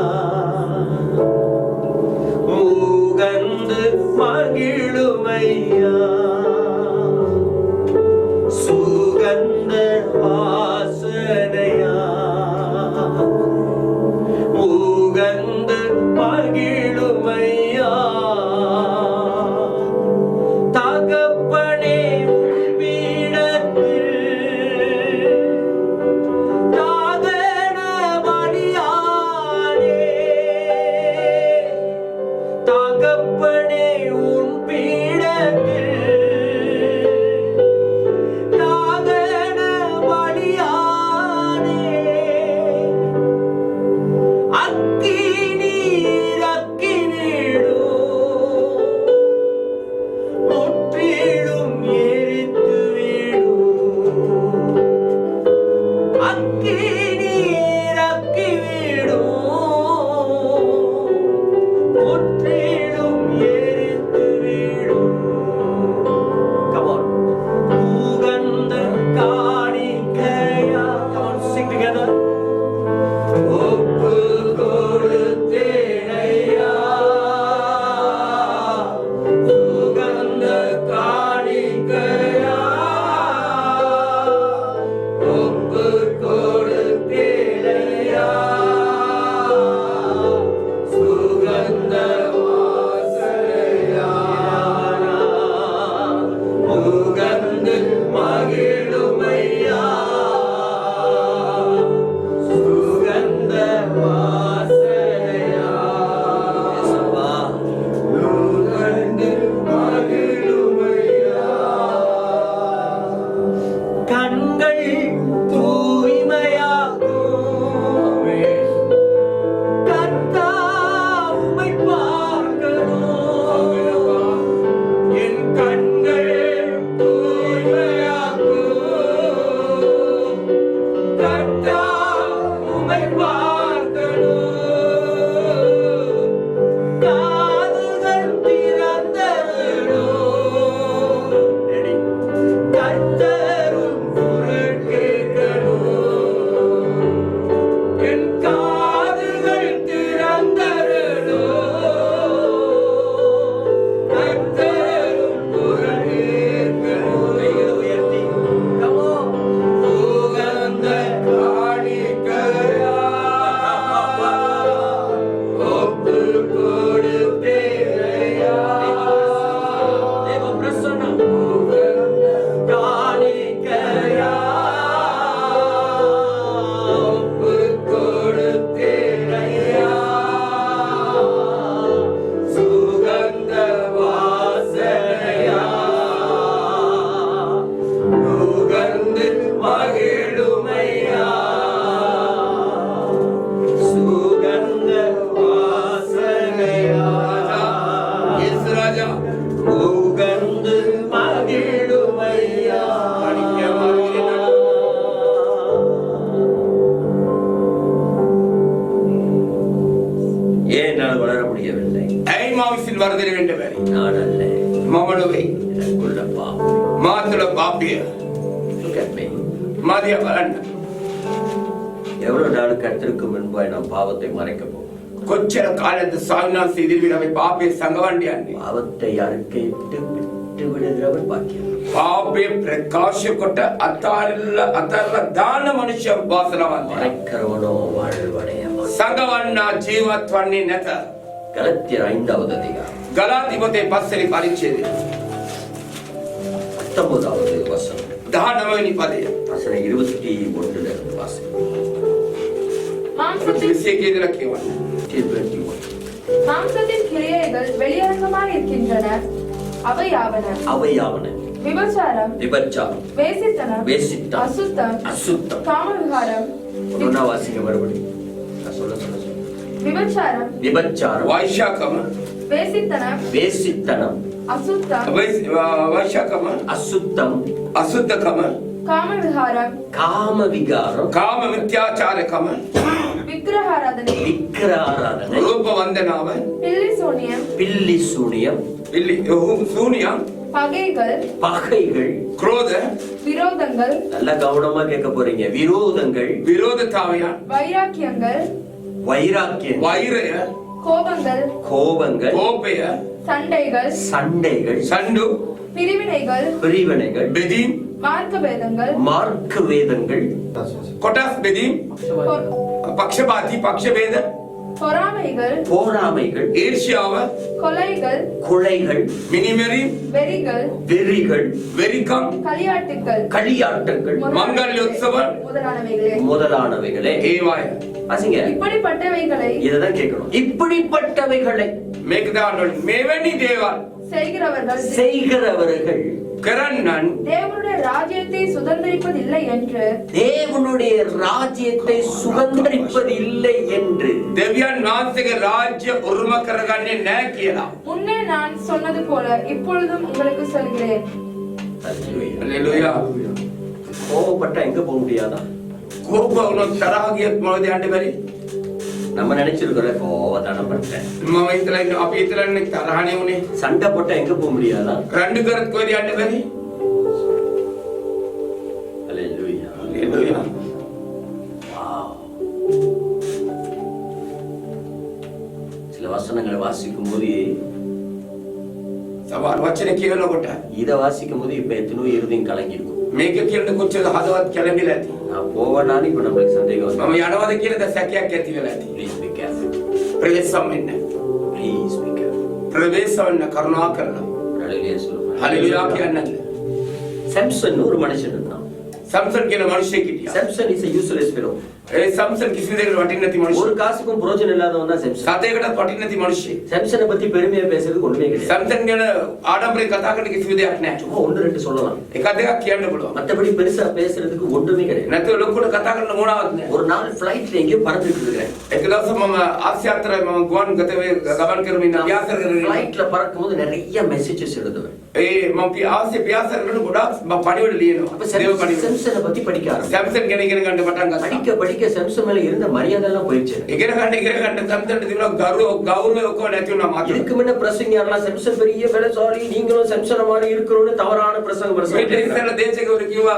முகந்து மகிழுமையா. சுகந்த வாசனையா වර්ධනය වෙන්න බැරි. நான் அல்ல, මම නෙවෙයි. எனக்குள்ள பாவம். මා තුළ පාපය. Look at me. මාදියා බලන්න. எவ்வளவு நாள் கர்த்தருக்கு முன்பாய் நாம் பாவத்தை மறைக்க போகிறோம்? කොච්චර කාලයක්ද ස්වාමීන් වහන්සේ ඉදිරියට අපි පාපය සංගවන්න යන්නේ. பாவத்தை அறிக்கையிட்டு விட்டு விடுகிறவன் பாக்கியம். පාපය ප්‍රකාශ කොට අතහැරලා දාන මනුෂ්‍ය වාසනාවන්තයි. மறைக்கிறவனோ வாழ்வடைய மாட்டான். සංගවන්නා ජීවත් වන්නේ නැත. கலத்தியர் 5வது அதிகாரம் ගලාති පොතේ 5 වෙනි පරිච්ඡේදය 19வது வசனம் 19 වෙනි පදය. வசனம் 21 இருந்து வாசிக்கிறோம். மாம்சத்தின் 21 ඉඳලා කියවන්න. 21. மாம்சத்தின் கிரியைகள் வெளியரங்கமாய் இருக்கின்றன. அவையாவன அவையாவன விபச்சாரம், விபச்சாரம், வேசித்தனம், வேசித்தனம், அசுத்தம், அசுத்தம். காமவிகாரம், ஒண்ணா வாசிங்க மறுபடியும். சொல்ல விபச்சாரம், விபச்சாரம், වෛශාකම, வேசித்தனம், வேசித்தனம், அசுத்தம், වෛශාකම, அசுத்தம், අසුද්ධකම, காமவிகாரம், காம விகாரம், කාම මිත්‍යාචාරකම, விக்கிரகாராதனை, விக்கிர ஆராதனை, රූප වන්දනාව, பில்லி சூனியம், பில்லி சூனியம், සූනියම්, பகைகள், பகைகள், ක්‍රෝධ, விரோதங்கள், நல்ல கவனமா கேட்க போறீங்க. விரோதங்கள், විරෝධතාවයන්, வைராக்கியங்கள், வைராக்கியம், වෛරය, கோபங்கள், கோபங்கள், කෝපය, சண்டைகள், சண்டைகள், සණ්ඩු, பிரிவினைகள், பிரிவினைகள், බෙදීම්, மார்க்கபேதங்கள், மார்க்க வேதங்கள், කොටස් බෙදීම්, පක්ෂපාතී පක්ෂභේද, பொறாமைகள், போராமைகள், ඊර්ෂ්‍යාව, கொலைகள், கொலைகள், මිනිමැරීම්, வெறிகள், வெறிகள், වෙරිකම්, களியாட்டுக்கள், களியாட்டங்கள் මංගල්‍ය උත්සව முதலானவைகளே. முதலானவைகளே. ඒවාය. வாசிங்க. இப்படிப்பட்டவைகளை இததான் கேட்கணும். இப்படிப்பட்டவைகளை මේක දාන්න ඕනේ. මෙවැනி දේවල් செய்கிறவர்கள் செய்கிறவர்கள் කරන්නන් தேவனுடைய ராஜ்யத்தை சுதந்திரிப்பதில்லை என்று தேவனுடைய ராஜ்யத்தை சுதந்திரிப்பதில்லை என்று දෙවියන් වහන්සේගේ රාජ්‍ය උරුම කරගන්නේ නැහැ කියලා. முன்னே நான் சொன்னது போல இப்பொழுதும் உங்களுக்கு சொல்கிறேன். හලෙලූයා. கோபப்பட்டா எங்க போக முடியாதா? කෝප වුණොත් තරහ ගියත් මොකද යන්න බැරි? நம்ம நினைச்சிருக்கிறோம் கோவத்தான பட்டேன். මම හිතලා ඉන්න අපි හිතලා ඉන්නේ තරහනේ උනේ. சண்டை போட்டா எங்க போக முடியாதா? රණ්ඩු කරත් කොහෙද යන්න බැරි? ஹல்லேலூயா. හලෙලූයා. வாவ். சில வசனங்களை வாசிக்கும் போது සමහර වචන කියනකොට இதை வாசிக்கும் போது இப்ப எத்தனோ இருதயம் கலங்கி இருக்கும். මේක කියන කොච්චර හදවත් කැළඹිලා ඇති. நான் போவேனான்னு இப்ப நம்மளுக்கு சந்தேகம் මම வந்து යනවාද කියන ද සැකයක් ඇති වෙලා ඇති. Please be careful. ප්‍රවේශම් වෙන්න. Please be careful. ප්‍රවේශම් වෙන්න කරුණා කරලා. ஹல்லேலூயா சொல்லுங்க. හලෙලූයා කියන්නේ. சாம்சன் ஒரு மனுஷன் இருந்தான். සම්සන් කියන මිනිහෙක් හිටියා. Samson is a useless fellow. ඒ සම්සන් කිසි දෙයකට වටින්නේ නැති ஒரு මිනිහෙක්. காசுக்கும் பிரயோஜனம் இல்லாதவன் தான் சாம்சன். සතේකටත් වටින්නේ නැති මිනිහෙක්. சாம்சனை பத்தி பெருமையா பேசுறதுக்கு ஒண்ணுமே கிடையாது. සම්සන් ගැන ආඩම්බරයෙන් කතා කරන්න කිසි දෙයක් නැහැ. சும்மா ஒன்று ரெண்டு சொல்லலாம். එකක් දෙකක් කියන්න පුළුවන්. மத்தபடி பெருசா பேசுறதுக்கு ஒண்ணுமே கிடையாது. නැත්නම් ලොකුට කතා කරන්න මොනවත් නැහැ. ஒரு நாள் ஃபிளைட்ல எங்கேயோ பறந்துட்டு இருக்கிறேன். එක දවසක් මම ආසියාතරේ මම ගුවන් ගමන් කරමින් අභ්‍යාස කරගෙන ஃபிளைட்ல பறக்கும்போது நிறைய மெசேजेஸ் எழுதுவேன். ඒ මම අභ්‍යාස කරනකොට ගොඩාක් පණිවිඩ ලියනවා. அப்ப දේව පණිවිඩ. சாம்சனை பத்தி படிக்க ஆரம்பிச்சேன். සම්සන් ගැන ඉගෙන ගන්න පටන් ගත්තා. படிக்க படிக்க சாம்சன் மேல இருந்த மரியாதை எல்லாம் போயிடுச்சு. ඉගෙන ගන්න සම්සන්ට තිබුණා ගෞරවය ඔක්කොම නැති වුණා මාත්. இதுக்கு முன்ன பிரசங்கியாரெல்லாம் சாம்சன் பெரிய வேலைசாலி, நீங்களும் சாம்சனை மாதிரி இருக்கணும்னு தவறான பிரசங்கம் මේ ඉස්සෙල්ලා දේශකවරු කිව්වා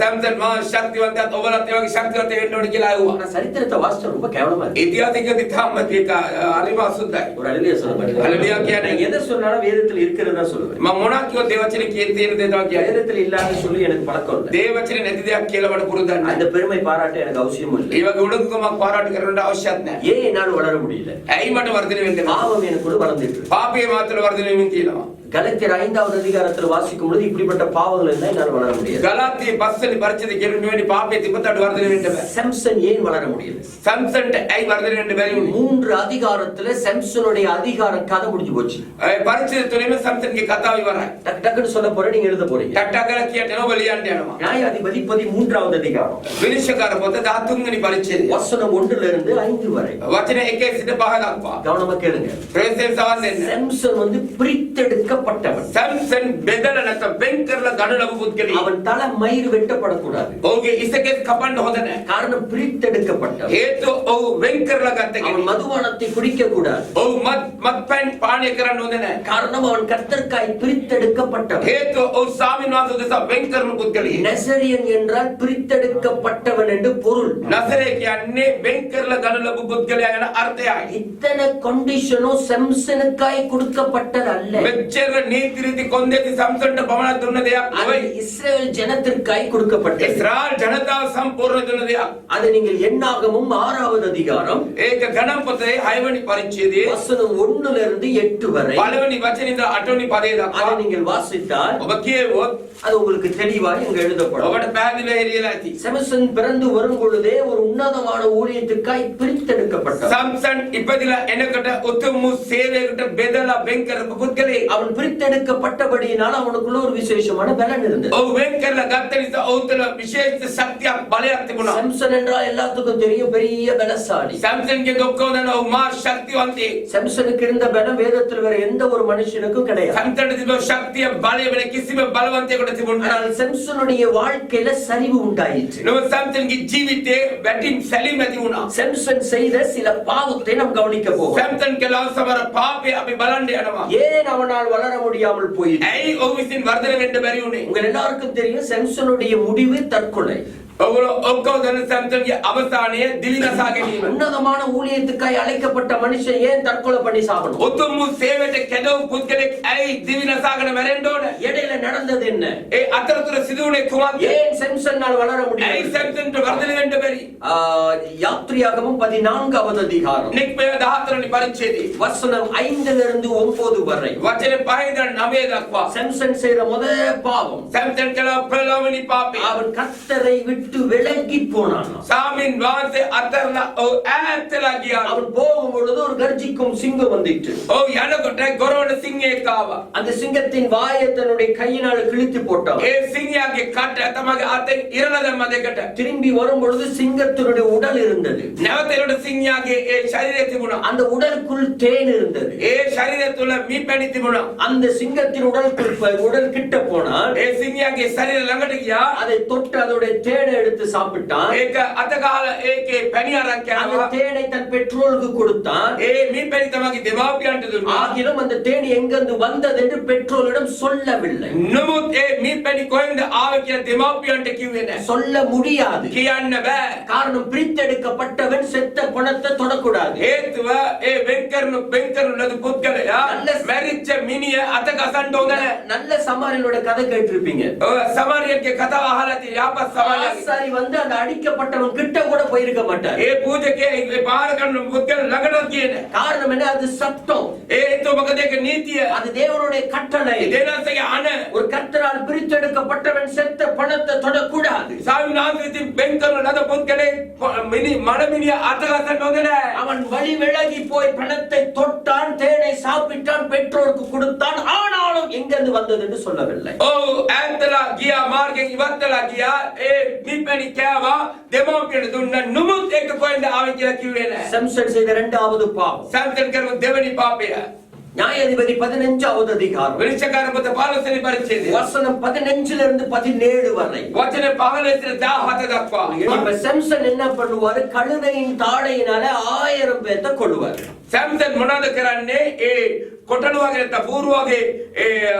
සම්සන් මා ශක්තිවන්තයත් ඔබලත් ඒ වගේ ශක්තිවන්ත වෙන්න ඕනේ කියලා ආවා. ஆனா சரித்திரத்தை வாசிச்சா ரொம்ப கேவலமா இருக்கு. ඉතිහාසිකදී තාම මේක හරිම අසුද්ධයි. ஒரு அழகிய சொல்ல மாட்டேன். ஹல்லேலூயா කියන්නේ நான் எதை சொன்னாலும் வேதத்துல இருக்கிறதா சொல்லுவேன். මම මොනවා කිව්වොත් දේව වචනේ කියන දේ තමයි කියන්නේ. வேதத்துல இல்லாத சொல்லி எனக்கு பழக்கம் இல்லை. දේව වචනේ නැති දෙයක් කියලා මට පුරුද්දක් නැහැ. அந்த பெருமை பாராட்ட எனக்கு அவசியம் இல்லை. ඒ වගේ උඩඟුකමක් පාරාට කරන්න අවශ්‍යත් නැහැ. ஏன் என்னால் வளர முடியல? ඇයි මට වර්ධනය වෙන්න බැහැ? பாவம் எனக்குள்ள வளர்ந்துட்டு இருக்கு. පාපයේ මාත්‍ර වර්ධනය වෙමින් තියෙනවා. கலத்தியர் 5வது அதிகாரத்துல வாசிக்கும் பொழுது இப்படிப்பட்ட பாவங்கள் இருந்தா என்னால் வளர முடியாது. ගලාතියේ 5 වෙනි පරිච්ඡේදය කියන මෙවැනි පාපයේ තිබතට වර්ධනය වෙන්න බෑ. சாம்சன் ஏன் வளர முடியல? සම්සන්ට ඇයි වර්ධනය වෙන්න බැරි වුනේ? 3 அதிகாரத்துல சாம்சனுடைய அதிகார கதை முடிஞ்சு போச்சு. ඒ පරිච්ඡේද තුනේම සම්සන්ගේ කතාව ඉවරයි. டக்கு டக்குன்னு சொல்ல போறேன், நீங்க எழுத போறீங்க. ටක් ටක් කරලා කියන්න ඔබ ලියන්න යනවා. நியாயாதிபதி 13வது அதிகாரம் විනිශ්චයකාර පොත 13 වෙනි පරිච්ඡේදය. வசனம் 1 இருந்து 5 வரை. වචන 1 සිට 5 දක්වා. கவனமா கேளுங்க. ප්‍රේසෙන් සවන් දෙන්න. சாம்சன் பிரித்தெடுக்கப்பட்டவன். பிரித்தெடுக்கப்பட்டவன். සැම්සන් බෙදලා නැත්නම් වෙන් කරලා ගන්න ලැබු පුද්ගලයෙක්. அவன் தலை மயிர் வெட்டப்படக்கூடாது. ඔහුගේ ඉසකෙස් කපන්න හොඳ නැහැ. காரணம் பிரித்தெடுக்கப்பட்டவன். හේතුව ඔහු වෙන් කරලා ගත්ත அவன் කෙනෙක්. மதுபானத்தை குடிக்க கூடாது. ඔහු මත්පැන් පානය කරන්න හොඳ නැහැ. காரணம் அவன் கர்த்தருக்காய் பிரித்தெடுக்கப்பட்டவன். හේතුව ඔහු ස්වාමීන් වහන්සේ උදෙසා වෙන් කරන පුද්ගලයෙක්. நசரியன் என்றால் பிரித்தெடுக்கப்பட்டவன் என்று பொருள். නසරේ කියන්නේ වෙන් කරලා ගන්න ලැබු පුද්ගලයා යන අර්ථයයි. இத்தனை கண்டிஷனும் செம்சனுக்காய் கொடுக்கப்பட்டது அல்ல. මෙච්චර නීති රීති කොන්දේසි සම්සන්ට පමණක් දුන්න දෙයක් அது නෙවෙයි. இஸ்ரவேல் ஜனத்திற்காய் கொடுக்கப்பட்டது. ඉස්රායල් ජනතාව සම්පූර්ණ දුන්න දෙයක්. அது நீங்கள் எண்ணாகமும் 6வது அதிகாரம் ඒක ගණන් පොතේ 6 වෙනි පරිච්ඡේදයේ வசனம் 1 இருந்து 8 வரை පළවෙනි වචනේ ඉඳලා 8 වෙනි පදේ அதை දක්වා நீங்கள் வாசித்தால் ඔබ කියවොත් அது உங்களுக்கு தெளிவாய் இங்கு எழுதப்படும். ඔබට පැහැදිලිව එළියලා ඇති. செமசன் பிறந்து வரும் பொழுதே ஒரு உன்னதமான ஊழியத்துக்காய் பிரித்தெடுக்கப்பட்டான். සම්සන් ඉපදිලා එනකොට උතුම් වූ සේවයකට බෙදලා වෙන් කරපු පුද්ගලයෙක්. அவன் பிரித்தெடுக்கப்பட்டபடியினால் அவனுக்குள்ள ஒரு விசேஷமான பலன் இருந்தது. ඔහු වෙන් කරලා ගත්ත නිසා ඔහු තුළ විශේෂ ශක්තියක් බලයක් තිබුණා. செம்சன் என்றால் எல்லாத்துக்கும் தெரியும், பெரிய பலசாலி. සම්සන්ගේ ඔක්කොම දන්නවා ඔහු මා ශක්තිවන්තයෙක්. செம்சனுக்கு இருந்த பலம் வேதத்தில் வேற எந்த ஒரு மனுஷனுக்கும் கிடையாது. සම්සන්ට තිබුණු ශක්තිය බලය වෙන කිසිම බලවන්තයෙකුට තිබුණේ නැහැ. ஆனால் செம்சனுடைய வாழ்க்கையில சரிவு உண்டாயிற்று. නමුත් සම්සන්ගේ ජීවිතේ වැටින් සැලීම ඇති වුණා. செம்சன் செய்த சில பாவத்தை நாம் கவனிக்க போகிறோம். සම්සන් කළා සමහර පාපේ අපි බලන්න යනවා. ஏன் அவனால் வளர முடியாமல் போயிற்று? ඇයි ඔහු විසින් වර්ධනය වෙන්න බැරි වුණේ? உங்கள் எல்லாருக்கும் தெரியும் செம்சனுடைய முடிவு தற்கொலை. ඔගොල්ලෝ ඔක්කොම දන්න සම්සන්ගේ අවසානය දිලිනසා ගැනීම. உன்னதமான ஊழியத்துக்காய் அழைக்கப்பட்ட மனுஷன் ஏன் தற்கொலை பண்ணி சாகணும்? උතුම් වූ සේවයට කැදවු පුද්ගලෙක් ඇයි දිලිනසාගෙන මැරෙන්න ඕන? இடையில நடந்தது என்ன? ඒ අතරතුර සිදු වුණේ කුමක්ද? ஏன் செம்சனால் வளர ඇයි முடியல? සම්සන්ට වර්ධනය වෙන්න බැරි? யாத்ரியாகமம் 14வது அதிகாரம் නික්මය 14 වෙනි පරිච්ඡේදයේ வசனம் 5 இருந்து 9 வரை වචන 5 ඉඳන් 9 දක්වා செம்சன் செய்த முதல் பாவம், සම්සන් කළා ප්‍රලවණි පාපය. அவன் கர்த்தரை விட்டு விலகி போனான். ස්වාමීන් වහන්සේ අතරලා ඔව් ඈත්ලා ගියා. அவன் போகும் பொழுது ஒரு கர்ஜிக்கும் சிங்கம் வந்துட்டு ඔව් යනකොට ගොරවන සිංහෙක් ආවා. அந்த சிங்கத்தின் வாயை தன்னுடைய கையினால் கிழித்து போட்டான். ඒ සිංහයාගේ කට තමගේ අතෙන් ඉරලා දැම්ම දෙකට. திரும்பி வரும் பொழுது சிங்கத்தினுடைய உடல் இருந்தது. නැවත එනකොට සිංහයාගේ ඒ ශරීරය තිබුණා. அந்த உடலுக்குள் தேன் இருந்தது. ඒ ශරීරය තුල මීපැණි තිබුණා. அந்த சிங்கத்தின் உடல் கிட்ட போனால் ඒ සිංහයාගේ ශරීරය ළඟට ගියා. அதை தொட்டு அதோடைய தேனை எடுத்து சாப்பிட்டான். ඒක අත ගහලා ඒකේ පැණි අරන් அந்த කෑවා. தேனை தன் பெற்றோருக்கு கொடுத்தான். ඒ මීපැණි තමගේ දෙමාපියන්ට දුන්නා. ஆகிலும் அந்த தேன் எங்கிருந்து வந்தது என்று பெற்றோரிடம் சொல்லவில்லை. නමුත් ඒ මීපැණි කොහෙන්ද ආවේ කියලා දෙමාපියන්ට කිව්වේ නැහැ. சொல்ல முடியாது. කියන්න බෑ. காரணம் பிரித்தெடுக்கப்பட்டவன் செத்த பணத்தை தொடக்கூடாது. හේතුව ඒ වෙන් කරන ලද පුද්ගලයා මැරිච්ච මිනිහ අත ගසන්න හොඳ නැහැ. நல்ல சமாரியனோட கதை கேட்டிருப்பீங்க. ඔය සමරියගේ කතාව අහලා තියෙන යාපස් සමරියගේ. ஆசாரி வந்து அந்த அடிக்கப்பட்டவன் கிட்ட கூட போயிருக்க மாட்டார். ඒ පූජකයා ඒ පාර කරන පුද්ගල ළඟට ගියේ නැහැ. காரணம் என்ன? அது சட்டம். හේතුව මොකද ඒක නීතිය. அது தேவனுடைய கட்டளை. දේනසගේ අන ஒரு கர்த்தரால் பிரித்தெடுக்கப்பட்டவன் செத்த பணத்தை தொடக்கூடாது. සාවිනාසිතින් වෙන් කරන ලද පුද්ගලෙක් මනමිනිය අත ගසන්න හොඳ නැහැ. அவன் வழி விலகி போய் பணத்தை தொட்டான், தேனை சாப்பிட்டான், பெற்றோருக்கு கொடுத்தான். ஆனாலும் எங்கிருந்து வந்தது என்று சொல்லவில்லை. ඔව් ඈතලා ගියා මාර්ගෙන් ඉවත්ලා ගියා. ඒ මීපැණි කෑවා දෙමාපියන්ට දුන්න. නමුත් ඒක කොහෙන්ද ආවේ කියලා කිව්වේ නැහැ. செம்சன் செய்த இரண்டாவது பாவம். සම්සන් කරපු දෙවෙනි පාපය. நியாயாதிபதி 15வது அதிகாரம் විනිශ්චයකාර පොත 15 වෙනි පරිච්ඡේදය. வசனம் 15 இருந்து 17 வரை. වචන 15 17 දක්වා. இப்ப செம்சன் என்ன பண்ணுவாரு? கழுதையின் தாடையினால 1000 பேத்தை கொள்ளுவார். සම්සන් මොනවද කරන්නේ? ඒ කොටනුවගේ නැත්නම් බූරුවගේ ඒ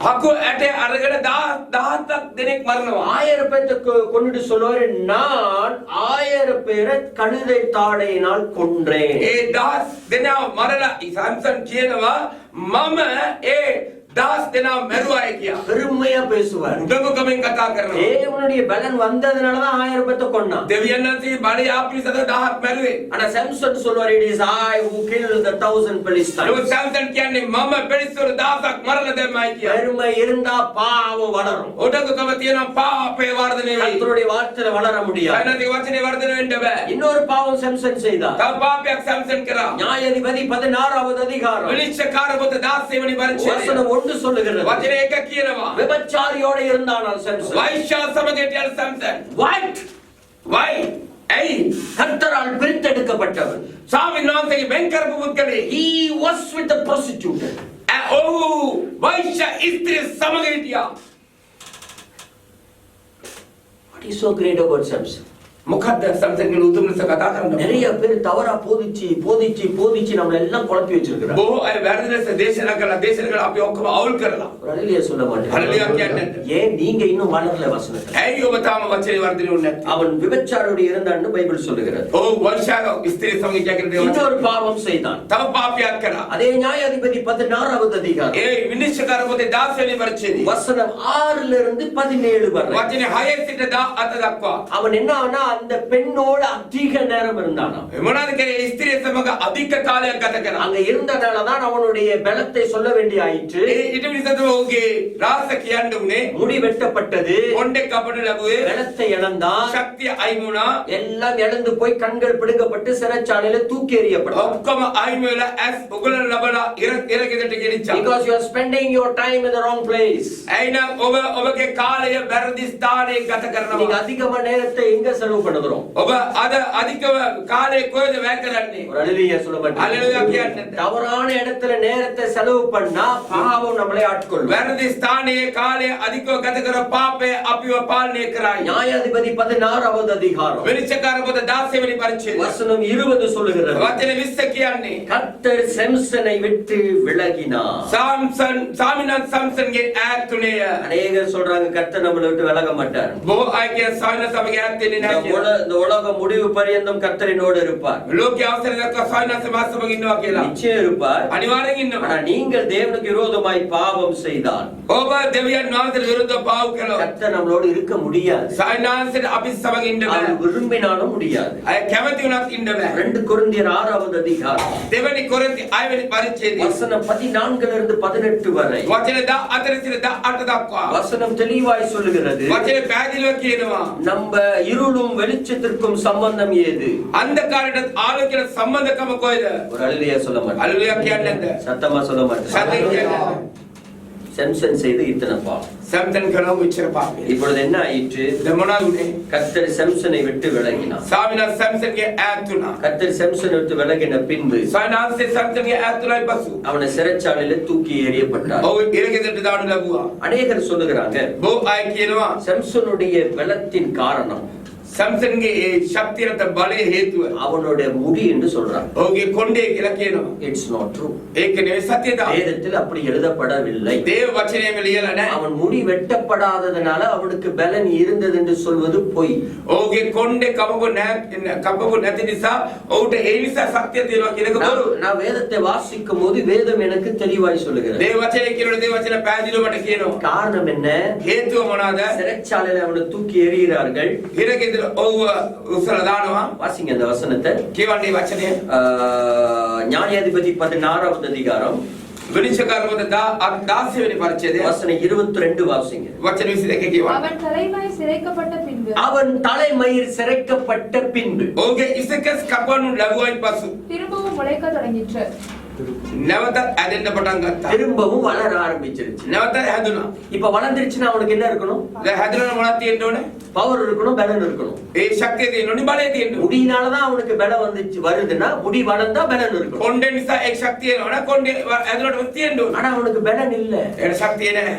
හකු ඇටේ අරගෙන 1000ක් දෙනෙක් මරනවා. 1000 பேத்தை கொன்னுட்டு சொல்லுவாரு, நான் 1000 பேரை கழுதை தாடையினால் கொன்றேன். ඒ 1000 දෙනා මරලා සම්සන් කියනවා මම ඒ 10 දෙනා මැරුවායි කියලා. பெருமையா பேசுவார். උඩඟුකමින් කතා කරනවා. தேவனுடைய பலன் வந்ததனாலதான் 1000 பேத்தை கொன்னான். දෙවියන් වහන්සේ බඩේ ආපිරිසද 1000ක් මැරුවේ. ஆனா செம்சன் சொல்வார், it is I who killed the 1000 Philistines. ඒක සම්සන් කියන්නේ මම පෙරිස්සොර 1000ක් මරලා දැම්මයි කියලා. பெருமை இருந்தா பாவம் வளரும். උඩඟුකම තියෙනවා පාපේ වර්ධනය වෙයි. கர்த்தருடைய வார்த்தையில வளர முடியாது. අනන්ත වචනේ වර්ධනය වෙන්න බෑ. இன்னொரு பாவம் செம்சன் செய்தார். තව පාපයක් සම්සන් කරා. நியாயாதிபதி 16வது அதிகாரம் විනිශ්චයකාර පොත 16 වෙනි පරිච්ඡේදය. வசனம் 1 சொல்லுகிறது, වචනේ එක කියනවා. விபச்சாரியோட இருந்தானால் செம்சன். වෛශ්‍යා සමගට යන සම්සන්. What? වයි ඇයි கர்த்தரால் பிரித்தெடுக்கப்பட்டவன். ස්වාමීන් වහන්සේගේ වෙන් කරපු පුද්ගලෙක්. He was with the prostitute. ඔහු වෛශ්‍ය ස්ත්‍රී සමග හිටියා. What is so great about Samson? මොකද්ද සම්සන්ගේ උතුම් ලෙස කතා කරන්නේ? நிறைய பேர் தவறா போதிச்சு நம்மள எல்லாம் குழப்பி வச்சிருக்காங்க. බොහෝ අය වැරදි ලෙස දේශනා කළා අපි ඔක්කොම අවුල් කරලා. ஹalleluya சொல்ல மாட்டேன். හල්ලෙලුයා කියන්නේ නැද්ද? ஏன் நீங்க இன்னும் வளரல வசனத்தை? ඇයි ඔබ තාම වචනේ වර්ධනය වෙන්නේ නැත්තේ? அவன் விபச்சாரோடு இருந்தான்னு பைபிள் சொல்லுகிறது. ඔහු වෛශ්‍ය ස්ත්‍රී සමග හිටියා කියලා දේවල්. இன்னொரு பாவம் செய்தான். තව පාපයක් කළා. அதே நியாயாதிபதி 16வது அதிகாரம். ඒ විනිශ්චයකාර පොතේ 16 වෙනි පරිච්ඡේදය. வசனம் 6ல இருந்து 17 வரை. වචනේ 6 සිට 18 දක්වා. அவன் என்ன ஆனா அந்த பெண்ணோட அதிக நேரம் இருந்தானா. මොනවාද කියන්නේ ස්ත්‍රිය සමග අධික කාලයක් ගත කරා. அங்க இருந்தனால தான் அவனுடைய பலத்தை சொல்ல வேண்டி ஆயிற்று. ඊට විසඳ ඔහුගේ රාස කියන්න උනේ. முடி வெட்டப்பட்டது. කොණ්ඩේ කපන ලැබුවේ. பலத்தை இழந்தான். ශක්තිය අයිමි වුණා. எல்லாம் இழந்து போய் கண்கள் பிடுங்கப்பட்டு சிறைச்சாலையில தூக்கி எறியப்பட்டான். ඔක්කොම අයිමි වෙලා ඇස් උගලන ලබලා ඉරගෙදරට ගෙනිච්චා. Because you are spending your time in the wrong place. ඇයිනම් ඔබගේ කාලය වැරදි ස්ථානයේ ගත කරනවා. நீங்க அதிகமான நேரத்தை எங்க செலவு பண்ணுகிறோம்? ඔබ අද අධිකව කාලය කොහෙද වැය කරන්නේ? ஒரு ஹalleluya சொல்ல மாட்டீங்க. හල්ලෙලුයා කියන්නේ. தவறான இடத்துல நேரத்தை செலவு பண்ணா பாவம் நம்மளை ஆட்கொள்ளும். වැරදි ස්ථානයේ කාලය අධිකව ගත කර පාපය අපිව පාලනය කරයි. நியாயாதிபதி 16வது அதிகாரம். විනිශ්චයකාර පොත 16 වෙනි පරිච්ඡේදය. வசனம் 20 சொல்லுகிறது. වචනේ 20 කියන්නේ கர்த்தர் செம்சனை விட்டு விலகினார். සම්සන්ගේ ඈත් උනේය. அநேகர் சொல்றாங்க கர்த்தர் நம்மளை விட்டு விலக மாட்டார். බොහෝ අය කියන සාමින සමග ඈත් වෙන්නේ නැහැ කියලා. இந்த உலகம் முடிவு பரியந்தம் கர்த்தரினோடு இருப்பார். ලෝකයේ අවසර දක්වා සාමින සමග ඉන්නවා කියලා. நிச்சயம் இருப்பார். අනිවාර්යෙන් ඉන්නවා. ஆனா நீங்கள் தேவனுக்கு விரோதமாய் பாவம் செய்தால் ඔබ දෙවියන් වහන්සේට විරුද්ධව පාව කළොත් கர்த்தர் நம்மளோடு இருக்க முடியாது. සායනාන්සේට අපි සමග ඉන්න බෑ. அவர் விரும்பினாலும் முடியாது. අය කැමති වුණත් ඉන්න බෑ. 2 கொரிந்தியர் 6வது அதிகாரம். දෙවනි කොරින්ති 6 වෙනි පරිච්ඡේදය. வசனம் 14 இருந்து 18 வரை. වචනේ 14 සිට 18 දක්වා. வசனம் தெளிவாய் சொல்லுகிறது. වචනේ පැහැදිලිව කියනවා. நம்ம இருளும் வெளிச்சத்திற்கும் சம்பந்தம் ஏது? අන්ධකාරයට ආලෝකයට සම්බන්ධකම කොහෙද? ஒரு ஹalleluya சொல்ல மாட்டேன். හල්ලෙලුයා කියන්නේ නැද්ද? சத்தமா சொல்ல மாட்டேன். සත්‍ය කියන්නේ. செம்சன் செய்து இத்தனை பாவம். සම්තන් කරව විචර පාපය. இப்பொழுது என்ன ஆயிற்று? දෙමනාදුනේ. கர்த்தர் செம்சனை விட்டு விலகினார். සාමිනා සම්සන්ගේ ඈත් වුණා. கர்த்தர் செம்சனை விட்டு விலகின பின்பு සානාන්සේ සම්සන්ගේ ඈත් වුණායි පසු. அவனை சிறைச்சாலையில தூக்கி எறியப்பட்டார். ඔහු ඉරගෙදරට දානු ලැබුවා. அநேகர் சொல்லுகிறாங்க බොහෝ අය කියනවා செம்சனுடைய பலத்தின் காரணம் සම්සන්ගේ ඒ ශක්තියට බලයේ හේතුව அவனுடைய முடி என்று சொல்றாங்க. ඔහුගේ කොණ්ඩේ කියලා කියනවා. It's not true. ඒක නෙවෙයි සත්‍යතාව. வேதத்தில் அப்படி எழுதப்படவில்லை. දේව වචනයේම ලියලා නැහැ. அவன் முடி வெட்டப்படாததனால அவனுக்கு பலன் இருந்தது என்று சொல்வது பொய். ඔහුගේ කොණ්ඩේ කපපු නැති නිසා ඔහුට ඒ නිසා සත්‍ය තියෙනවා කියන එක බොරු. நான் வேதத்தை வாசிக்கும் போது வேதம் எனக்கு தெளிவாய் சொல்லுகிறது. දේව වචනේ කියනකොට දේව වචන පැහැදිලිව මට කියනවා. காரணம் என்ன? හේතුව මොනවාද? சிறைச்சாலையில அவனை தூக்கி எறிகிறார்கள். ඉරගෙදර ඔහුව උසලා දානවා. வாசிங்க அந்த வசனத்தை. කියවන්නේ වචනය. நியாயாதிபதி 16வது அதிகாரம். විනිශ්චයකාර පොත 16 වෙනි පරිච්ඡේදය. வசனம் 22 வாசிங்க. වචන 22 කියවන්න. அவன் தலைவாய் சிரைக்கப்பட்ட பின்பு அவன் தலைமயிர் சிரைக்கப்பட்ட பின்பு ඔහුගේ ඉසකස් කපනු ලැබුවයින් පසු திரும்பவும் முளைக்க தொடங்கிற்று. නැවතත් ඇදෙන්න පටන් ගත්තා. திரும்பவும் வளர ஆரம்பிச்சிருச்சு. නැවතත් හැදුනා. இப்ப வளர்ந்துருச்சுன்னா அவனுக்கு என்ன இருக்கணும்? දැන් හැදුණා මොනවද තියෙන්න ඕනේ? பவர் இருக்கணும், பலன் இருக்கணும். ඒ ශක්තිය තියෙන්න ඕනේ, බලය තියෙන්න ඕනේ. முடியினாலதான் அவனுக்கு பலம் வந்துச்சு வருதுன்னா முடி வளர்ந்தா பலன் இருக்கணும். කොණ්ඩේ නිසා ඒ ශක්තිය එනවනේ, කොණ්ඩේ ඇදුනට තියෙන්න ඕනේ. ஆனா அவனுக்கு பலன் இல்ல. ඒ ශක්තිය නැහැ.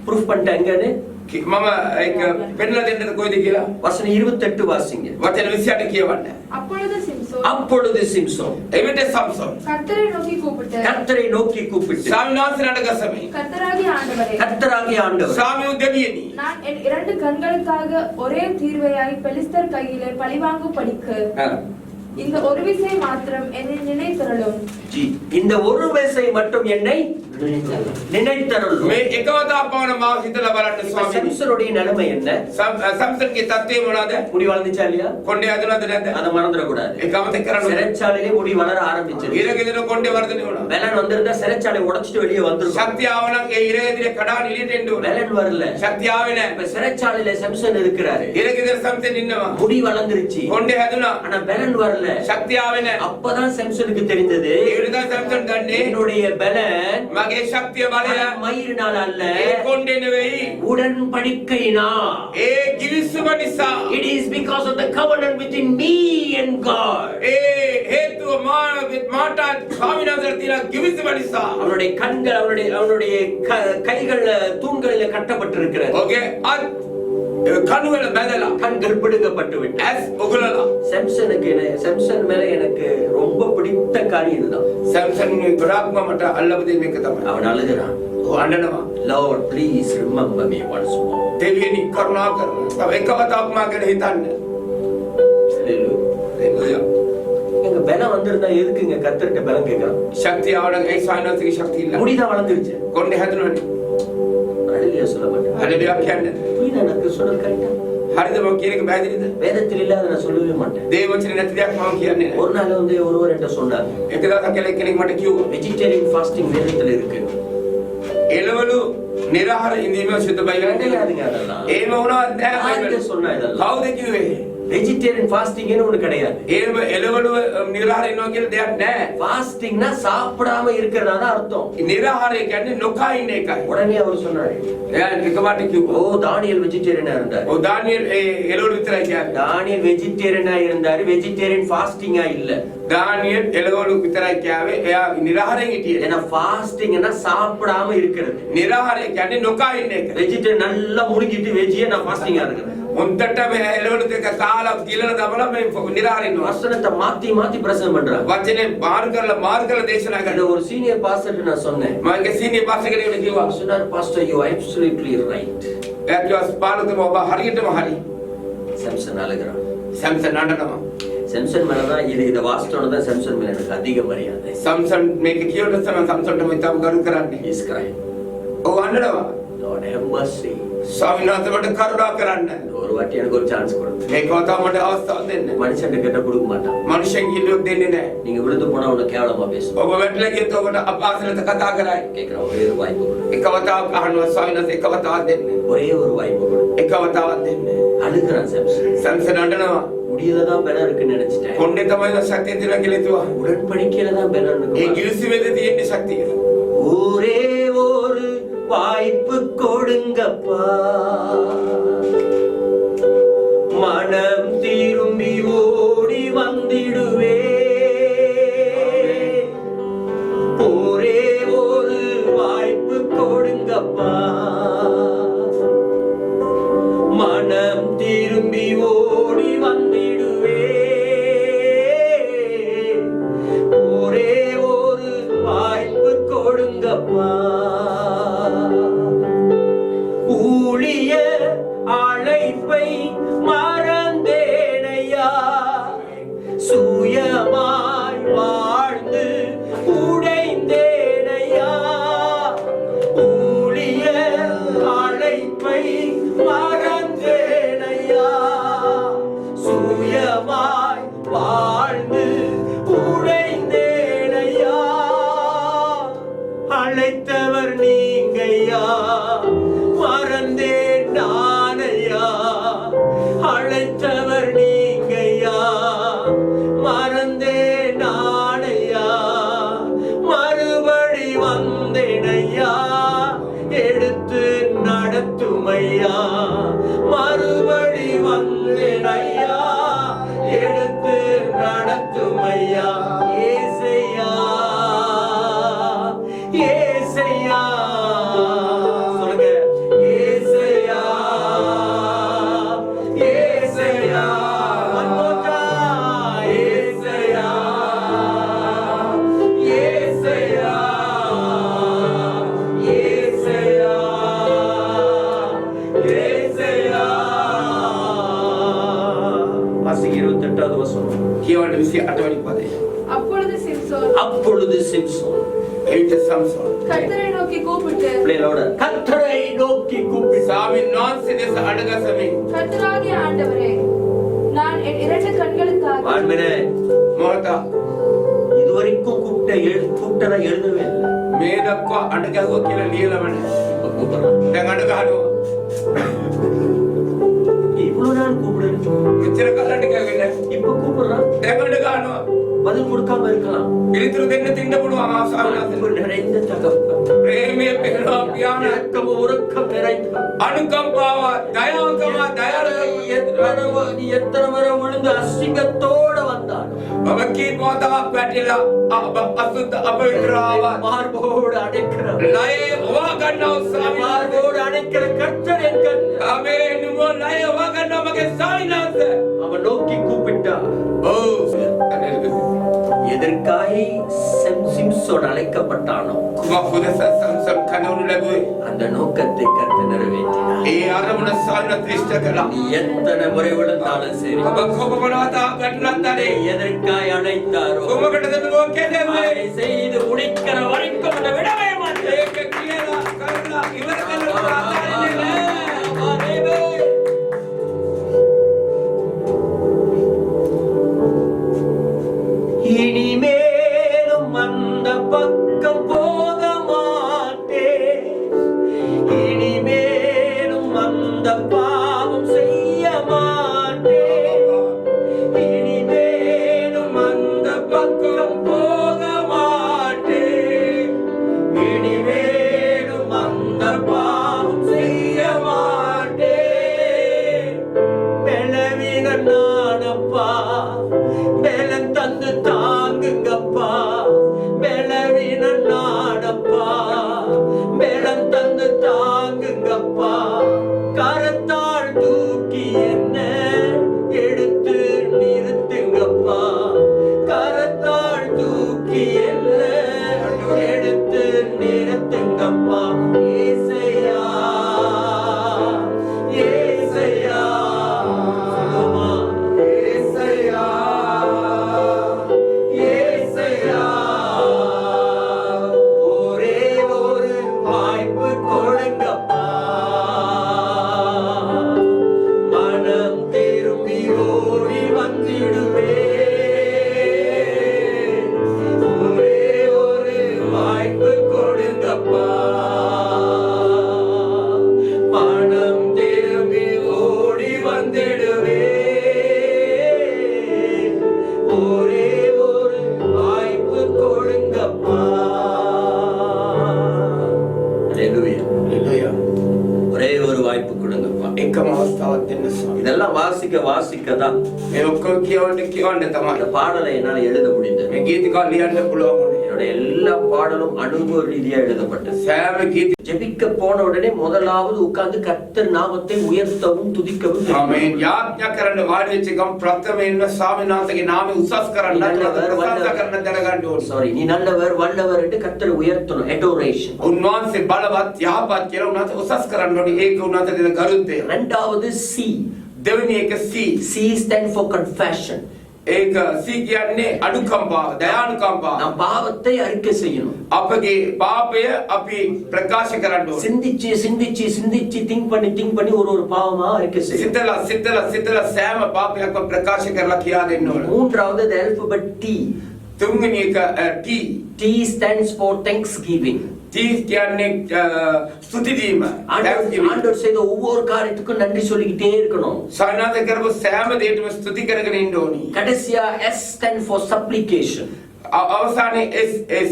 ப்ரூஃப் பண்ணிட்டாங்கன்னு මම ඒක පෙන්නලා දෙන්නද කොයිද කියලා. வசனம் 28 வாசிங்க. වචන 28 කියවන්න. அப்பொழுது சிம்சோன் அப்பொழுது சிம்சோன் එවිට සම්සොන් கர்த்தரை நோக்கி கூப்பிட்டு கர்த்தரை நோக்கி கூப்பிட்டு ස්වාමීනාන්සේලාට ගසමි. கர்த்தராகிய ஆண்டவரே, கர்த்தராகிய ஆண்டவர், ස්වාමියෝ දෙවියනි, நான் என் 2 கண்களுக்காக ஒரே தீர்வையாய் பெலிஸ்தர் கையிலே பழிவாங்கும் படிக்கு இந்த ஒரு விசை மாத்திரம் என்னை நினைத்தருளும். இந்த ஒரு விசை மட்டும் என்னை நினைத்தருளும். මේ එකවතාවක් පවන මාව හිතලා බලන්න ස්වාමීනි. சிம்சனுடைய நிலைமை என்ன? සම්සන්ගේ தත්ත්වය මොනවාද? முடி வளர்ந்துச்சா இல்லையா? කොණ්ඩේ ඇදුනද නැද්ද? அதை மறந்துட கூடாது. ඒක අමතක කරන්න ඕනේ. சிறைச்சாலையிலே முடி வளர ஆரம்பிச்சது. ඉරගෙදර කොණ්ඩේ වර්ධනය වුණා. பலன் வந்திருந்தா சிறைச்சாலை உடைச்சிட்டு வெளியே வந்துரும். ශක්තිය ආවනම් ඒ ඉරගෙදර කඩාන එළියට එන්න ඕනේ. பலன் வரல. ශක්තිය ආවේ නැහැ. இப்ப சிறைச்சாலையில சிம்சன் இருக்கிறாரு. ඉරගෙදර සම්සන් ඉන්නවා. முடி வளர்ந்துருச்சு. කොණ්ඩේ හැදුනා. ஆனா பலன் வரல. ශක්තිය ආවේ නැහැ. அப்பதான் சிம்சனுக்கு தெரிந்தது, ඒකද සම්සන් දන්නේ என்னுடைய பலன் මගේ ශක්තිය බලය மயிரினால் அல்ல, ඒ කොණ්ඩේ නෙවෙයි. உடன்படிக்கையினால். ඒ කිවිසුම නිසා. It is because of the covenant between me and God. ඒ හේතුව මාට ස්වාමීනාන්සේට හිර කිවිසම නිසා அவனுடைய கண்கள் அவனுடைய கைகள்ல தூண்களில கட்டப்பட்டிருக்கிறது. ඔගේ අත් කණුවල බැඳලා கண்கள் பிடுங்கப்பட்டு விட்டது. ඇස් ඔගලලා சாம்சன் மேல எனக்கு ரொம்ப பிடித்த காரியம் இதுதான். සැම්සන් ගොඩක්ම මට අල්ලපු දෙයක් එක තමයි. அவன் அழுகிறான். අඬනවා. Lord, please remember me once more. දෙවියනි කරුණා කරන්න. තව එක වතාවක් මා ගැන හිතන්න. හalleluya. எங்க பலம் வந்திருந்தா எதுக்குங்க கர்த்தர்ட்ட பலம் கேட்கலாம்? ශක්තිය ආවනම් ඒ සායනෝතික ශක්තිය இல்ல. முடிதான் வளர்ந்துருச்சு. කොණ්ඩේ හැදුනනේ. ஹalleluya சொல்ல மாட்டேன். හalleluya කියන්නේ. புரியுதா எனக்கு சொல்றது கரெக்டா? හරිද මම කියන එක පැහැදිලිද? வேதத்தில் இல்லாத நான் சொல்லவே மாட்டேன். දේව වචනේ නැති දෙයක් මම කියන්නේ නැහැ. ஒரு நாள் வந்து ஒருவர் என்கிட்ட சொன்னாங்க, එක දවසක් කියලා කෙනෙක් මට කිව්වා வெஜிடேரியன் ஃபாஸ்டிங் வேதத்தில் இருக்கு. එළවලු නිරාහාර ඉඳීම සුද්ධ බයිබලයේ கிடையாதுங்க அதெல்லாம். එහෙම වුණාද නැහැ யாரு බයිබලයේ. சொன்னா இதெல்லாம்? කවුද කිව්වේ? வெஜிடேரியன் ஃபாஸ்டிங்னு ஒண்ணு கிடையாது. එහෙම එළවලු නිරාහාර ඉන්නවා කියලා දෙයක් නැහැ. ஃபாஸ்டிங்னா சாப்பிடாம இருக்கிறதா தான் அர்த்தம். නිරාහාරය කියන්නේ නොකා ඉන්න එකයි. உடனே அவர் சொன்னாரு, එයා එකපාරට කිව්වා ஓ தானியேல் வெஜிடேரியனா இருந்தாரு. ඔව් දානියෙල් එළවලු විතරයි කියන්නේ. தானியேல் வெஜிடேரியனா இருந்தாரு, வெஜிடேரியன் ஃபாஸ்டிங்கா இல்ல. දානියෙල් එළවලු විතරයි කියාවේ. එයා නිරාහාරයෙන් හිටියේ. ஏன்னா ஃபாஸ்டிங்னா சாப்பிடாம இருக்கிறது. නිරාහාරය කියන්නේ නොකා ඉන්න එක. வெஜிடேரியன் நல்லா முழுங்கிட்டு வெஜ்ஜியே நான் ஃபாஸ்டிங்கா இருக்கிறேன். හොන්දට මේ එළවලු දෙක කාලා ගිලන දමලා මේ නිරාහාරයෙන් ඉන්නවා. வசனத்தை மாத்தி மாத்தி பிரசங்கம் பண்றாங்க. වචනේ මාර්ග කරලා දේශනා இந்த කරනවා. ஒரு சீனியர் பாஸ்டர் நான் சொன்னேன். මම සීනියර් පාස්ටර් කෙනෙකුට කිව්වා சொன்னார், பாஸ்டர் யூ absolutely right. එයා කිව්වා පාලතුමා ඔබ හරියටම හරි. சாம்சன் அழுகிறான். සැම්සන් අඬනවා. சாம்சன் மேலதான் இதை வாசிட்டோன்னு தான் சாம்சன் மேல எனக்கு அதிக மரியாதை. සම්සන් මේක කියවට තමයි සම්සන්ට මම තාම කරු කරන්නේ. He's crying. ඔව් අඬනවා. Lord have mercy. ස්වාමීන් වහන්සේ මට කරුණා කරන්න. ஒரு வாட்டி எனக்கு ஒரு சான்ஸ் கொடுங்க. මේක වතාව මට අවස්ථාවක් දෙන්න. மனுஷன் கிட்ட கொடுக்க மாட்டான். මනුෂ්‍යන් කිල්ලුවක් දෙන්නේ නැහැ. நீங்க விழுந்து போனா உன்னை கேவலமா பேசுவோம். ඔබ වැටලා ගියත් ඔබට අපාසලට කතා කරයි. கேட்கிறேன், ஒரே ஒரு வாய்ப்பு கொடு. එක වතාවක් අහනවා ස්වාමීන් වහන්සේ එක වතාවක් දෙන්න. ஒரே ஒரு வாய்ப்பு கொடு. එක වතාවක් දෙන්න. அழுகிறான் சாம்சன். සම්සන් අඬනවා. முடியலதான் பலம் இருக்குன்னு நினைச்சிட்டேன். කොණ්ඩේ තමයි ශක්තිය තියෙනවා කියලා හිතුවා. உடன்படிக்கையில தான் பலம் ඒ இருக்கு. ගිවිසුමේද තියෙන්නේ ශක්තිය. ஒரே ஒரு வாய்ப்பு கொடுங்கப்பா, மனம் திரும்பி ஓடி வந்திடுவே. ஒரே ஒரு வாய்ப்பு கொடுங்கப்பா, மனம் திரும்பி ஓடி வந்திடுவே. ஒரே ஒரு வாய்ப்பு கொடுங்கப்பா, ஊழிய அழைப்பை மறந்தேனையா, சுயமாய் வாழ்ந்து உடைந்தேனையா. ஊழிய அழைப்பை மறந்தேனையா, சுயமாய் வாழ்ந்து உடைந்தேனையா. அழைத்தவர் நீங்கய்யா, மறந்தேன் நானையா. அழைத்தவர் நீங்கய்யா, மறந்தேன் நானையா. மறுபடி வந்தேனையா, எடுத்து நடத்துமையா. மறுபடி வந்தேனையா, எடுத்து நடத்துமையா. ஏசையா, ஏசையா, சொல்லுங்க, ஏசையா, ஏசையா. One more time. ஏசையா, ஏசையா, ஏசையா, ஏசையா. வாசிங்க 28வது வசனம். කියවන්න 28 වෙනි පදේ. அப்பொழுது சிம்சோன் அப்பொழுது சிம்சோன் එවිට සම්සන් கர்த்தரை நோக்கி கூப்பிட்டு, பிள்ளைகளோட கர்த்தரை நோக்கி கூப்பிட்டு, ස්වාමීන් වහන්සේ දෙස අඬගසමින් கர்த்தராகிய ஆண்டவரே, நான் என் இரண்டு கண்களுக்காக ஆண்டவரே, මොහොත இதுவரைக்கும் கூப்பிட்டதா எழுதவே இல்லை. මේ දක්වා අඬ ගැහුවා කියලා ලියලම නැහැ. இப்ப கூப்பிடுறான். දැන් අඬ ගහනවා. இவ்வளவு நாள் கூப்பிடுறேன், මෙච්චර කල් අඬ ගැහුවේ නැහැ. இப்ப கூப்பிடுறான். දැන් අඬ ගහනවා. பதில் கொடுக்காம இருக்கலாம். පිළිතුරු දෙන්න තින්න පුළුවන් ආසාවක් அன்பு නැහැ. நிறைந்த தகப்பன், ප්‍රේමයේ පෙරලා පියාණන් இரக்கம் உறக்கம் நிறைந்த අනුකම්පාව දයාවකම දයාලුකම எத்தனை முறை விழுந்து அசிங்கத்தோட வந்தாலும் அவக்கி போதா පැටිලා අසුද්ධ අපවිත්‍රාව மார்போடு அடைக்கிற ලය ඔවා ගන්නවා ස්වාමීන් மார்போடு அடைக்கிற கர்த்தர் என் கர்த்தர். ආමේ නුඹ ලය ඔවා ගන්නවා මගේ ස්වාමීනාස அவன் நோக்கி கூப்பிட்டான். எதற்காக சிம்சோன் அழைக்கப்பட்டானோ කුමක්ද සම්සම් කනවනු ලැබුවේ அந்த நோக்கத்தை கர்த்தர் நிறைவேற்றினார். ඒ අරමුණ ස්වාමීන් ක්‍රිස්ත කළා நீ எத்தனை முறை விழுந்தாலும் சரி, ඔබ කොපමණවතා ගන්නත් எதற்காக அழைத்தாரோ කොමකටද නුඹ කියන්නේ அதை செய்து முடிக்கிற வரைக்கும் உன்னை விடவே மாட்டேன். ඒක කියලා කරලා ඉවර කරලා අතාරින්නේ இனிமேலும் அந்த பக்கம் போக மாட்டேன். இனிமேலும் அந்த பாவம் செய்ய மாட்டேன். இனிமேலும் அந்த பக்கம் போக மாட்டேன். இனிமேலும் அந்த பாவம் செய்ய மாட்டேன். பலவீன நானப்பா, பலன் தந்து தாங்குங்கப்பா. பலவீன நானப்பா, பலன் தந்து தாங்குங்கப்பா. கரத்தால் தூக்கி என்ன எடுத்து நிறுத்துங்கப்பா. கரத்தாள் தூக்கி என்ன எடுத்து நிறுத்துங்கப்பா. ஏசையா, ஏசையா, சொல்லுமா. ஏசையா, ஏசையா, ஒரே ஒரு வாய்ப்பு கொடுங்கப்பா. மனம் திரும்பி ஓடி வந்திடுவேன். ஒரே ஒரு வாய்ப்பு கொடுங்கப்பா. மனம் திரும்பி ஓடி வந்திடுவேன். ஒரே ஒரு வாய்ப்பு கொடுங்கப்பா. Hallelujah. ஒரே ஒரு வாய்ப்பு கொடுங்கப்பா. එකම අවස්ථාවක් දෙන්න ස්වාමී. இதெல்லாம் வாசிக்க தான் මේ ඔක්කොම කියවන්න இந்த තමයි. பாடலை என்னால் எழுத முடிந்தது. මේ ගීතිකා ලියන්න පුළුවන් වුණේ. என்னோட எல்லா பாடலும் அனுபவ ரீதியா எழுதப்பட்டது. සෑම ගීති ஜெபிக்க போன உடனே முதலாவது உட்கார்ந்து கர்த்தர் நாமத்தை உயர்த்தவும் துதிக்கவும் ආමේන් යාඥා කරන්න වාඩි වෙච්ච ගම ප්‍රථමයෙන්ම ස්වාමීන් වහන්සේගේ නාමය උසස් කරන්න ප්‍රශංසා කරන්න දැනගන්න ඕනේ. சாரி, நீ நல்லவர் வல்லவர் என்று கர்த்தரை உயர்த்தணும். adoration. උන්වහන්සේ බලවත් යහපත් කියලා උන්වහන්සේ උසස් කරන්න ඕනේ. ඒක උන්වහන්සේ දෙන කරුත්තේ. இரண்டாவது C. දෙවෙනි එක C. C stand for confession. ඒක C කියන්නේ අනුකම්පාව, දයානුකම්පාව. நாம் பாவத்தை அறிக்கை செய்யணும். අපගේ පාපය අපි ප්‍රකාශ කරන්න ඕනේ. சிந்திச்சு திங்க் பண்ணி ஒரு பாவமா அறிக்கை செய்யணும். සිතලා සෑම පාපයක්ම ප්‍රකාශ කරලා කියා දෙන්න ඕනේ. மூன்றாவது the alphabet T. තුන්වෙනි එක T. T stands for thanksgiving. T කියන්නේ ස්තුති දීම. ஆண்டவர் செய்த ஒவ்வொரு காரியத்துக்கும் நன்றி சொல்லிக்கிட்டே இருக்கணும். සානාද කරපු සෑම දෙයකම ස්තුති කරගෙන ඉන්න ඕනේ. கடைசியா S stand for supplication. අවසානයේ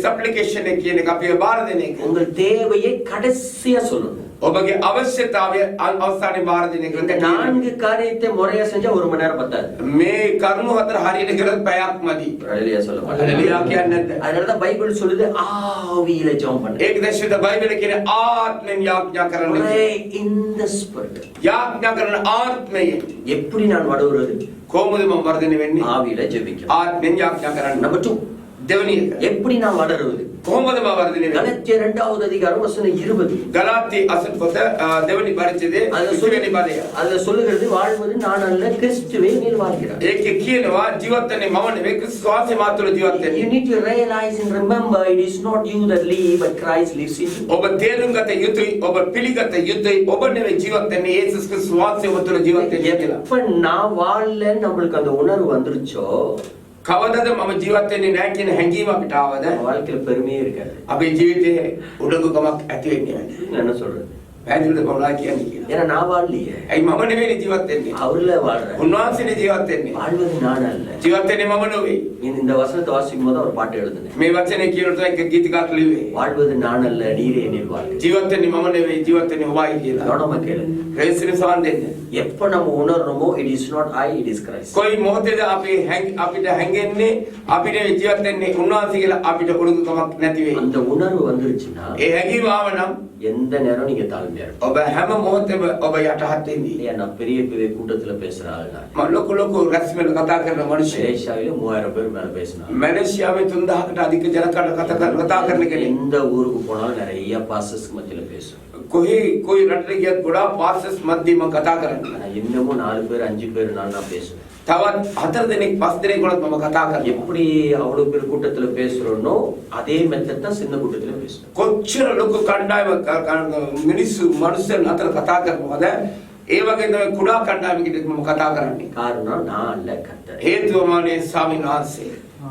supplication එක කියන එක අපි බාර දෙන එක. உங்கள் தேவையை கடைசியா சொல்லணும். ඔබගේ අවශ්‍යතාවය අවසානයේ බාර දෙන එක. இந்த 4 காரியத்தை முறையா செஞ்சா 1 மணி நேரம் பத்தாது. මේ කරුණු හතර හරියට කරලා පැයක් මදි. ஹalleluya சொல்ல மாட்டேன். හalleluya කියන්නේ නැද්ද? அதனால தான் பைபிள் சொல்லுது ஆவியில ஜெபம் பண்ணு. ඒක දැක්ෂිත බයිබලයේ කියන්නේ ආත්මෙන් යාඥා කරන්න. Pray in the spirit. යාඥා කරන ආත්මයෙන්. எப்படி நான் வடுறது? කොහොමද මම වර්ධනය වෙන්නේ? ஆவியில ஜெபிக்கணும். ආත්මෙන් යාඥා කරන්න. நம்பர் 2. දෙවෙනි එක. எப்படி நான் வளருவது? කොහොමද මම වර්ධනය වෙන්නේ? கலாத்தியர் 2வது அதிகாரம் வசனம் 20. ගලාති අසත් පොත දෙවෙනි පරිච්ඡේදයේ 20 වෙනි පදය. அதுல சொல்லுகிறது வாழ்வது நான் அல்ல கிறிஸ்துவே நீர் வாழ்கிறார். ඒකේ කියනවා ජීවත් වෙන්නේ මම නෙවෙයි ක්‍රිස්තුස් වහන්සේ මා තුළ ජීවත් වෙන්නේ. You need to realize and remember it is not you that live but Christ lives in you. ඔබ තේරුම් ගත යුතුයි ඔබ පිළිගත යුතුයි ඔබ නෙවෙයි ජීවත් වෙන්නේ යේසුස් ක්‍රිස්තුස් වහන්සේ ඔබ තුළ ජීවත් වෙන්නේ කියලා. எப்ப நான் வாழல நம்மளுக்கு அந்த உணர்வு வந்துருச்சோ කවදද මම ජීවත් වෙන්නේ නැහැ කියන හැඟීම අපිට ආවද? வாழ்க்கையில பெருமையே இருக்காது. අපේ ජීවිතේ උඩඟුකමක් ඇති වෙන්නේ නැහැ. நான் என்ன சொல்றேன்? පැහැදිලිද මොනවා කියන්නේ කියලා. ஏன்னா நான் வாழலையே, ඇයි මම නෙවෙයි ජීවත් වෙන්නේ. அவர்ல வாழ்றேன். උන්වහන්සේනේ ජීවත් වෙන්නේ. வாழ்வது நான் அல்ல. ජීවත් වෙන්නේ මම නෙවෙයි. இந்த வசனத்தை வாசிக்கும் போது அவர் பாட்டு எழுதுனேன். මේ වචනේ කියනකොට එක ගීතිකාවක් ලිව්වේ. வாழ்வது நான் அல்ல, நீரே என்னில் வாழ். ජීවත් වෙන්නේ මම නෙවෙයි ජීවත් වෙන්නේ ඔබයි කියලා. கவனமா கேளு. රේසින සවන් දෙන්න. எப்ப நம்ம உணர்றோமோ it is not I, it is Christ. කොයි මොහොතේද අපි අපිට හැංගෙන්නේ අපිට ජීවත් වෙන්නේ උන්වහන්සේ කියලා අපිට උරුදුකමක් නැති වෙයි. அந்த உணர்வு வந்துருச்சுன்னா ඒ හැඟීම ආවනම් எந்த நேரம் நீங்க தாழ்மையா இருக்கும். ඔබ හැම මොහොතේම ඔබ යටහත් වෙන්නේ. ஏன் நான் பெரிய பெரிய கூட்டத்துல பேசுற ஆள் நான். මම ලොකු ලොකු රැස්මෙල කතා කරන මිනිස්සු. மலேசியாவில 3000 பேர் மேல பேசினாங்க. මැලේසියාවේ 3000කට අධික ජනකඩ කතා කරන කෙනෙක්. எந்த ஊருக்கு போனாலும் நிறைய பாஸ்டர்ஸ்க்கு மத்தியில பேசுவேன். කොයි රටට ගියත් ගොඩාක් පාස්ටර්ස් මැද්දේ මම කතා කරන්නේ. ஆனா இன்னமும் 4 பேர் 5 பேர் நான் பேசுவேன். තවත් 4 දෙනෙක් 5 දෙනෙක් වලත් මම කතා කරනවා. எப்படி அவ்வளவு பேர் கூட்டத்துல பேசுறோனோ அதே மெத்தட் தான் சின்ன கூட்டத்துல பேசுறேன். කොච්චර ලොකු කණ්ඩායමක් මිනිස්සු මනුස්සයන් අතර කතා කරනවද ඒ වගේ තමයි කුඩා කණ්ඩායමකට මම කතා කරන්නේ. காரணம் நான் அல்ல, கர்த்தர். හේතුව මනේ ස්වාමීන් වහන්සේ.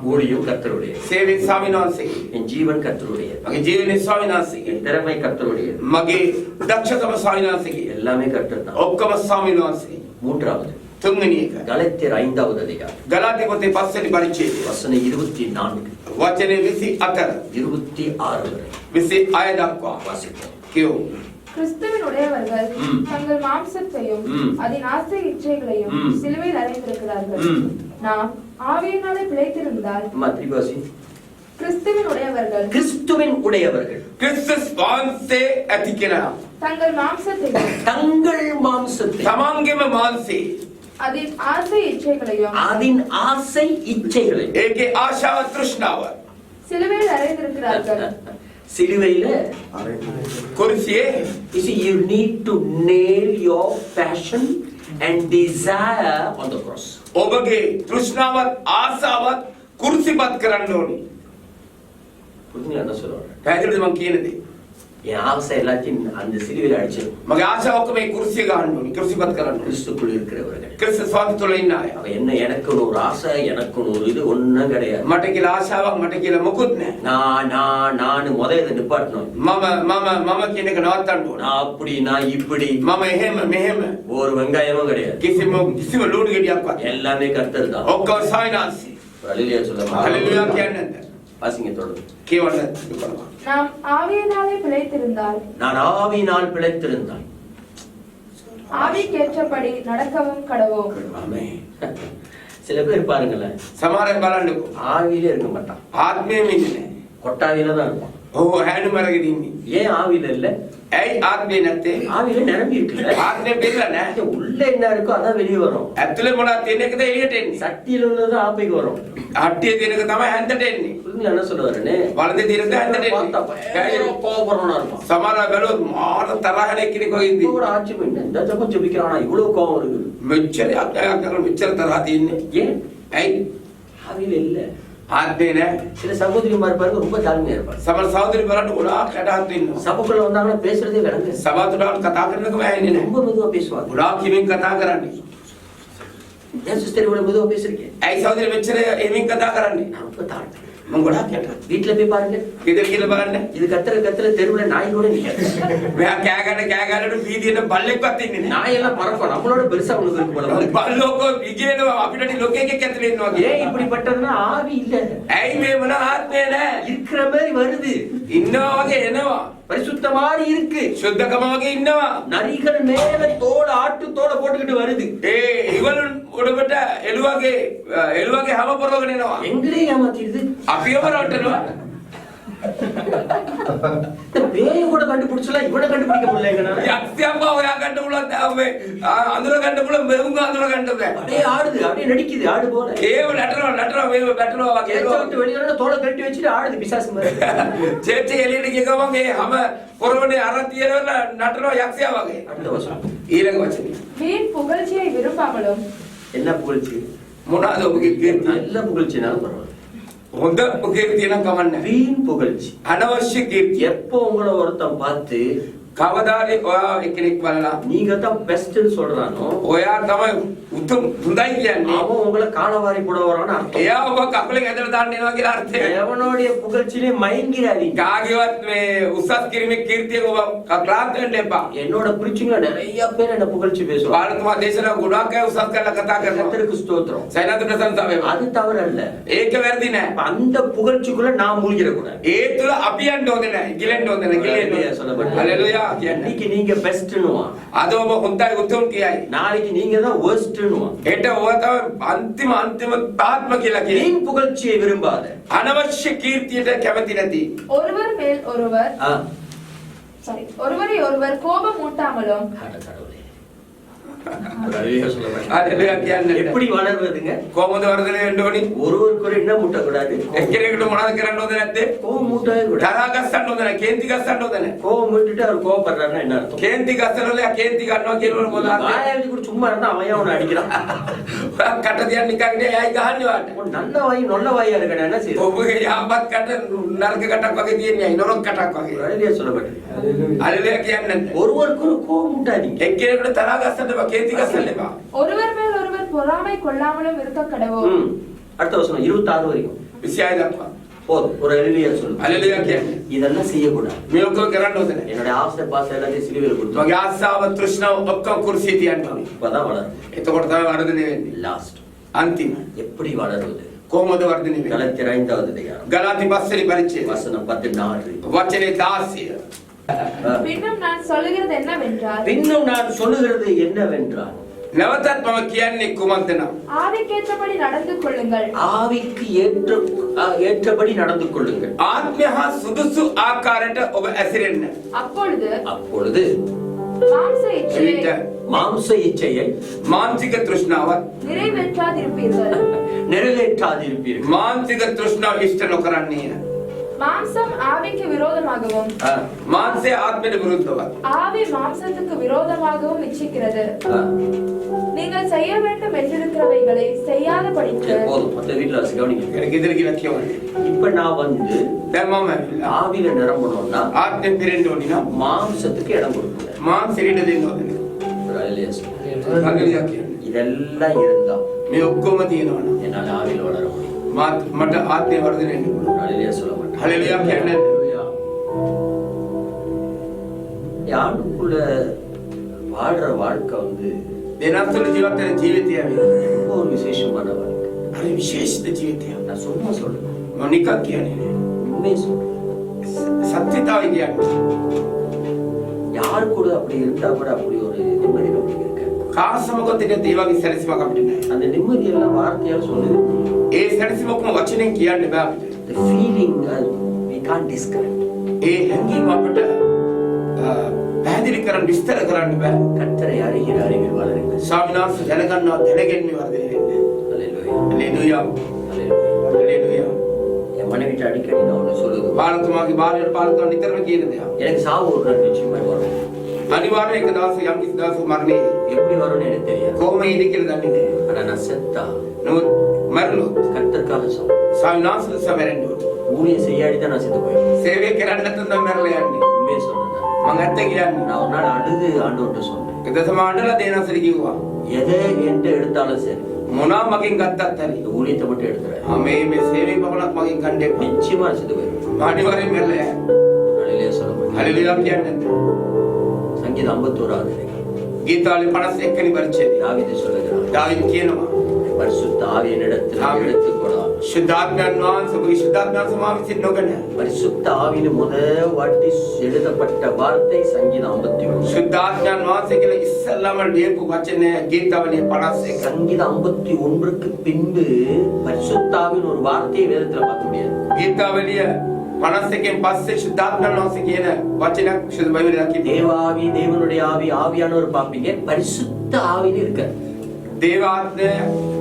ஊழியம் கர்த்தருடைய, සේවය ස්වාමීන් වහන්සේ. என் ஜீவன் கர்த்தருடைய, මගේ ජීවනයේ ස්වාමීන් වහන්සේ. என் திறமை கர்த்தருடைய, මගේ දක්ෂකම ස්වාමීන් වහන්සේගේ. எல்லாமே கர்த்தர் தான். ඔක්කොම ස්වාමීන් වහන්සේ. மூன்றாவது තුන්වෙනි එක. கலாத்தியர் 5வது அதிகாரம் ගලාති පොතේ 5 වෙනි පරිච්ඡේදය. வசனம் 24 වචනේ 24 26 வரை 26 දක්වා வாசிப்போம். කියෝ. கிறிஸ்துவின் உடையவர்கள் தங்கள் மாம்சத்தையும் அதன் ஆசை இச்சைகளையும் சிலுவையில் அறைந்திருக்கிறார்கள். நாம் ஆவியினாலே பிழைத்திருந்தால் அம்மா திரிவாசி. கிறிஸ்துவின் உடையவர்கள் கிறிஸ்துவின் உடையவர்கள் ක්‍රිස්තුස් වහන්සේ ඇති කෙනා தங்கள் மாம்சத்தையும் தங்கள் மாம்சத்தை තමන්ගේම මාංශේ அதன் ஆசை இச்சைகளையும் அதன் ஆசை இச்சைகளை ඒකේ ආශාව තෘෂ්ණාව சிலுவையில் அறைந்திருக்கிறார்கள். சிலுவையில කුරුසියේ you see, you need to nail your passion and desire on the cross. ඔබගේ තෘෂ්ණාවත් ආසාවත් කුරුසිපත් කරන්න ඕනේ. புரியுதுங்களா என்ன சொல்றேன்? පැහැදිලිද මම කියන දේ? என் ஆசை எல்லாத்தையும் அந்த சிலுவையில் அடிச்சிடும். මගේ ආශාව ඔක්කොම මේ කුරුසිය ගන්න ඕනේ. කුරුසිපත් කරන්න ඕනේ. கிறிஸ்துக்குள் இருக்கிறவர்கள். ක්‍රිස්තුස් වහන්සේ තුළ ඉන්න අය. அவ என்ன எனக்கு ஒரு ஆசை, எனக்கு ஒரு இது ஒண்ணும் கிடையாது. මට කියලා ආශාවක් මට කියලා මොකුත් නැහැ. நான் முத இதை நிப்பாட்டணும். මම කියන එක නවත්තන්න ඕනේ. நான் அப்படி நான் இப்படி මම එහෙම මෙහෙම ஒரு வெங்காயமும் கிடையாது. කිසිම ලුණු ගෙඩියක්වත් எல்லாமே கர்த்தர் தான். ඔක්කොම සායනාසි. ஹalleluya சொல்லுங்க. හලෙලුයා කියන්නේ නැද්ද? வாசிங்க தொடர்ந்து. කියවන්න. நாம் ஆவியினாலே பிழைத்திருந்தால் நான் ஆவியினால் பிழைத்திருந்தால் ஆவிக்கேற்றபடி நடக்கவும் கடவோம். ஆமென். சில பேர் பாருங்களேன், සමහර අය බලන්නකෝ. ஆவியிலே இருக்க மாட்டான், ආත්මයෙන් ඉන්නේ නැහැ. கொட்டாவில தான் இருப்பான். ඔව් හැණු මරගෙන ඉන්නේ. ஏன் ஆவியில இல்ல? ඇයි ආත්මේ නැත්තේ? ஆவியில நிரம்பி இருக்குல்ல. ආත්මේ බෙදලා නැහැ. உள்ள என்ன இருக்கோ அதான் வெளியே வரும். ඇතුලේ මොනවද තියෙන එකද එළියට එන්නේ. சட்டியில உள்ளது ஆப்பைக்கு வரும். අට්ටිය තියෙන එක තමයි හැන්දට එන්නේ. புரியுதுங்களா என்ன சொல்லுவாருன்னு? වලදේ තියෙන එක හැන්දට பார்த்தா එන්නේ. கோபப்படுறவனா இருப்பான். සමහර අය බැලුවොත් මාර තරහ කෙනෙක් වගේ ඉඳී. ஒரு ஆட்சி பண்ண இந்த ஜபம் ஜபிக்கிறானா இவ்வளவு கோபம் இருக்குது. මෙච්චර අත්‍යයක් කරන මෙච්චර තරහ තියෙන්නේ. ஏன்? ඇයි? ஆவியில இல்ல. ආත්මේ නැහැ. சில சகோதரிமார் பாருங்க ரொம்ப தாழ்மையா இருப்பாங்க. සමහර සහෝදරි බලන්න ගොඩාක් කඩහත් ඉන්නවා. சபைக்குள்ள வந்தாங்கன்னா பேசுறதே கிடங்கு. සභාවට කතා කරනකම ඇහෙන්නේ නැහැ. ரொம்ப மெதுவா பேசுவாங்க. ගොඩාක් හිමින් කතා කරන්නේ. ஏன் சிஸ்டர் இவ்வளவு மெதுவா பேசுறீங்க? ඇයි සහෝදරි මෙච්චර හිමින් කතා කරන්නේ? நான் ரொம்ப தாழ்மை. මම ගොඩාක් යට. வீட்டுல போய் பாருங்க, ගෙදර කියලා බලන්න. இது கத்துற தெருவுல நாய் கூட நிக்காது. මෙයා කෑ ගන්නට වීදියේ බල්ලෙක්වත් ඉන්නේ නැහැ. நாய் எல்லாம் பறக்கும், நம்மளோட பெருசா உங்களுக்கு இருக்கு போல. බල්ලෝක විජේනවා අපිට ලෝකෙක ඇතුලේ ඉන්නවා ஏன் කියන්නේ. இப்படிப்பட்டதுன்னா ஆவி இல்ல. ඇයි මේ මොන ආත්මේ නැහැ. இருக்கிற மாதிரி வருது, ඉන්නවා වගේ එනවා. பரிசுத்த மாதிரி இருக்கு. සුද්ධකම වගේ ඉන්නවා. நரிகள் மேல தோல் ஆட்டு தோலை போட்டுக்கிட்டு வருது. ඒ ඉවලුන් උඩට එළුවගේ හැම පොරවගෙන එනවා. எங்களே ஏமாத்திடுது. අපිව රවටනවා. இந்த பேய கூட கண்டுபிடிச்சலாம், இவனை கண்டுபிடிக்க முடியலங்கண்ணா. යක්ෂයන්ව හොයා ගන්න පුළුවන් මේ අඳුර ගන්න පුළුවන් මෙවුන් අඳුර ගන්න බෑ. அப்படியே ஆடுது, அப்படியே நடிக்குது ஆடு போல. ඒව නටනවා මේව බැටනවා වගේ கேட்ச விட்டு வெளியே வரணும், தோலை கட்டி வச்சுட்டு ஆடுது பிசாசு மாதிரி. චේච්ච එළියට ගිය ගමන් ඒ හැම පොරවනේ අරන් තියනවල නටනවා යක්ෂයා වගේ. அடுத்த வருஷம் ඊළඟ වචනේ வீண் புகழ்ச்சியை விரும்பாமலும் என்ன புகழ்ச்சி? මොනවාද ඔබගේ කීර්තිය? நல்ல புகழ்ச்சினாலும் பரவாயில்ல. හොඳ කීර්තිය නම් කමන්නේ. வீண் புகழ்ச்சி. අනවශ්‍ය කීර්තිය. எப்போ உங்களை ஒருத்தன் பார்த்து කවදාරි ඔයා එක්කෙනෙක් බලලා நீங்க தான் பெஸ்ட்னு சொல்றானோ ඔයා තමයි උතුම් හොඳයි කියන්නේ. அவன் உங்களை காணவாரி போட வரான்னு அர்த்தம். එයා ඔබ කකුලෙන් ඇදලා දාන්න එනවා කියලා අර්ථය. எவனுடைய புகழ்ச்சியிலே மயங்கிறாதீங்க. කාගේවත් මේ උසස් කිරීමේ කීර්තියක ඔබ ක්ලාන්ත වෙන්න එපා. என்னோட preachingல நிறைய பேர் என்ன புகழ்ச்சி பேசுவாங்க. පාලතුමා දේශනා ගොඩාක් අය උසස් කරලා කතා කරනවා. கர்த்தருக்கு ஸ்தோத்திரம். සයනත් ප්‍රසංසා වේවා. அது தவறு அல்ல. ඒක වැරදි නෑ. அந்த புகழ்ச்சிக்குள்ள நான் மூழ்கிட கூடாது. ඒ තුල අපි යන්න ඕනේ නෑ. ගිලෙන්න ඕනේ නෑ. ගිලෙන්න சொல்லப்பட்டது. හalleluya කියන්නේ. இன்னைக்கு நீங்க பெஸ்ட்னுவா. අද ඔබ හොඳයි උතුම් කියයි. நாளைக்கு நீங்க தான் worstனுவா. හෙට ඔබ තමයි අන්තිම තාත්ම කියලා කියයි. வீண் புகழ்ச்சியை விரும்பாத. අනවශ්‍ය කීර්තියට කැමති නැති. ஒருவர் மேல் ஒருவர் ஒருவரை ஒருவர் கோபம் மூட்டாமலும் හalleluya කියන්නේ. எப்படி வளர்வதுங்க? කොහොමද වර්ධනය වෙන්න ඕනි? ஒருவருக்கு என்ன மூட்ட கூடாது? එක්කෙනෙකුට මොනවද කරන්න ඕනේ නැත්තේ? கோபம் மூட்டவே கூடாது. තරහා ගස්සන්න ඕනේ නැහැ. කේන්ති ගස්සන්න ඕනේ නැහැ. கோபம் மூட்டிட்டு அவர் கோபப்படுறாருன்னா என்ன அர்த்தம்? කේන්ති ගස්සනවල කේන්ති ගන්නවා කියනවල මොනවද? வாயாடி கூட சும்மா இருந்தா அவன் அவனை அடிக்கிறான். කට දියන් නිකන් නේ ඇයි ගහන්නේ වාට? உன் நல்ல வாய் நொல்ல வாயா இருக்கணும் என்ன செய்ய? ඔබගේ යහපත් කට නරක කටක් වගේ තියෙන්නේ නරක කටක් වගේ. வழியிலே சொல்லப்பட்டது. හalleluya කියන්නේ නැද්ද? ஒருவருக்கு ஒரு கோபம் மூட்டாதீங்க. එක්කෙනෙකුට තරහා ගස්සන්න එපා. කේන්ති ගස්සන්න එපා. ஒருவர் மேல் ஒருவர் பொறாமை கொள்ளாமலும் இருக்க கடவோம். அடுத்த வசனம் 26 வரைக்கும் 26 දක්වා. போதும். ஒரு எளிய சொல்லு. හalleluya කියන්නේ. இதெல்லாம் செய்யக்கூடாது. මේ ඔක්කොම කරන්න ඕනේ නැහැ. என்னோட ஆசை பாசை எல்லாத்தையும் சிலுவையில் கொடுத்து මගේ ආසාව තෘෂ්ණාව ඔක්කොම කුර්සියේ තියන්න ඕනේ. இப்பதான் வளரும். එතකොට තමයි වර්ධනය වෙන්නේ. லாஸ்ட் අන්තිම. எப்படி வளருவது? කොහොමද වර්ධනය වෙන්නේ? கலத்தியர் 5வது அதிகாரம் ගලාති 5 වෙනි පරිච්ඡේදය. வசனம் 14. වචනේ 16. பின்னும் நான் சொல்லுகிறது என்னவென்றால் பின்னும் நான் சொல்லுகிறது என்னவென்றால் නැවතත් මම කියන්නේ කුමක්ද නම් ஆவிக்கேற்றபடி நடந்து கொள்ளுங்கள். ஆவிக்கு ஏற்றபடி நடந்து கொள்ளுங்கள். ආත්මය හා සුදුසු ආකාරයට ඔබ ඇසිරෙන්න. அப்பொழுது மாம்ச இச்சையை மாம்ச இச்சையை මානසික තෘෂ්ණාවත් நிறைவேற்றாதிருப்பீர்கள். நிறைவேற்றாதிருப்பீர்கள். මානසික තෘෂ්ණාව ඉෂ්ට නොකරන්නේය. மாம்சம் ஆவிக்கு விரோதமாகவும் මානසය ආත්මයට විරුද්ධවත්. ஆவி மாம்சத்துக்கு விரோதமாகவும் இச்சிக்கிறது. நீங்கள் செய்ய வேண்டும் என்றிருக்கிறவைகளை செய்யாதபடிக்கு போதும். மத்த வீட்டுல கவனிங்க. எனக்கு ඉදිරි කියලා කියවන්නේ. இப்ப நான் வந்து දැන් මම ඇවිල්ලා ஆவியில நிரம்பணும்னா ආත්මෙන් පිරෙන්න ඕනි නම් மாம்சத்துக்கு இடம் கொடுக்கணும். මානසිකට දෙන්න ඕනේ. හalleluya කියන්නේ. இதெல்லாம் இருந்தா මේ ඔක්කොම තියෙනවා නම් என்னால ஆவியில வளர முடியும். මට ආත්මය වර්ධනය වෙන්න පුළුවන්. ஹalleluya சொல்ல மாட்டேன். හalleluya කියන්නේ. யாருக்குள்ள வாழ்ற வாழ்க்கை வந்து දෙනස්තුල ජීවත් වෙන ජීවිතය ரொம்ப ஒரு விசேஷமான வாழ்க்கை. හරි විශේෂිත ජීවිතයක්. நான் சும்மா சொல்றேன். මම නිකන් කියන්නේ නේ. உண்மையை சொல்றேன். සත්‍යතාවය කියන්නේ. யாரு கூட அப்படி இருந்தா கூட அப்படி ஒரு நிம்மதி நமக்கு இருக்கு. කාසමගත දෙක ඒ වගේ සැලසීමක් අපිට නැහැ. அந்த நிம்மதி எல்லாம் வார்த்தையால சொல்லுது. ඒ සැලසීමක්ම වචනෙන් කියන්න බෑ අපිට. The feeling we can't describe. ඒ හැඟීම අපිට පැහැදිලි කරන්න විස්තර කරන්න බෑ. கர்த்தரை அறிகிற அறிவில் வளருங்கள். ස්වාමීන් වහන්සේ දැනගන්නවා දැනගෙන්නේ වර්ධනය වෙන්නේ. ஹalleluya. හalleluya. ஹalleluya. හalleluya. என் மனைவிட்ட அடிக்கடி நான் ஒன்று சொல்லுது. පාලතුමාගේ භාර්යාවට පාලතුමා නිතරම කියන දෙයක්. எனக்கு சாவு ஒரு நாள் நிச்சயமா வரும். අනිවාර්යයෙන් එක දවසක යම් කිසි දවසක මරණය எப்படி வரும்னு எனக்கு தெரியாது. කොහොම එයිද කියලා දන්නේ නැහැ. ஆனா நான் செத்தா නමුත් මරණොත් கர்த்தருக்காக சாவு. ස්වාමීන් වහන්සේ සමරන්න ඕනේ. ஊழியம் செய்யாடி தான் நான் செத்து போயிடுவேன். සේවය කරන්න නැත්නම් තමයි මැරලා යන්නේ. உண்மையை சொல்றேன். මම ඇත්ත කියන්නේ. நான் ஒரு நாள் அழுது ஆண்டவர்கிட்ட சொன்னேன். එක දසමාණ්ඩලා දේනසරි කිව්වා. எதை என்கிட்ட எடுத்தாலும் சரி මොනවා මගෙන් ගත්තත් හරි. இந்த ஊழியத்தை மட்டும் எடுத்துறேன். මේ සේවය පමණක් මගෙන් ගන්න එපා. நிச்சயமா நான் செத்து போயிடுவேன். අනිවාර්යයෙන් මැරලා යන්න. ஹalleluya சொல்ல மாட்டேன். හalleluya කියන්නේ නැද්ද? சங்கீதம் 51வது அதிகாரம். ගීතාවලිය 51 වෙනි පරිච්ඡේදය. தாவீது சொல்லுகிறார். දාවිද් කියනවා பரிசுத்த ஆவியினிடத்தில் ஆமென். எடுத்துக்கொள்ளா. ශුද්ධාත්මයන් වහන්සේ ශුද්ධාත්මයන් සමාවිසින් නොගන. பரிசுத்த ஆவியின் முதல் வாட்டி எழுதப்பட்ட வார்த்தை சங்கீதம் 51. ශුද්ධාත්මයන් වහන්සේ කියලා ඉස්සල්ලාම ලියපු වචනය ගීතාවලිය 51. சங்கீதம் 51க்கு பின்பு பரிசுத்த ஆவியின் ஒரு வார்த்தையை வேதத்துல பார்க்க முடியாது. ගීතාවලිය 51න් පස්සේ ශුද්ධාත්මයන් වහන්සේ කියන වචනයක් ශුද්ධ බයිබලයේ දකින්න. தேவாவி தேவனுடைய ஆவி ஆவியானவர் பார்ப்பீங்க. பரிசுத்த ஆவின்னு இருக்க. දේවාත්මය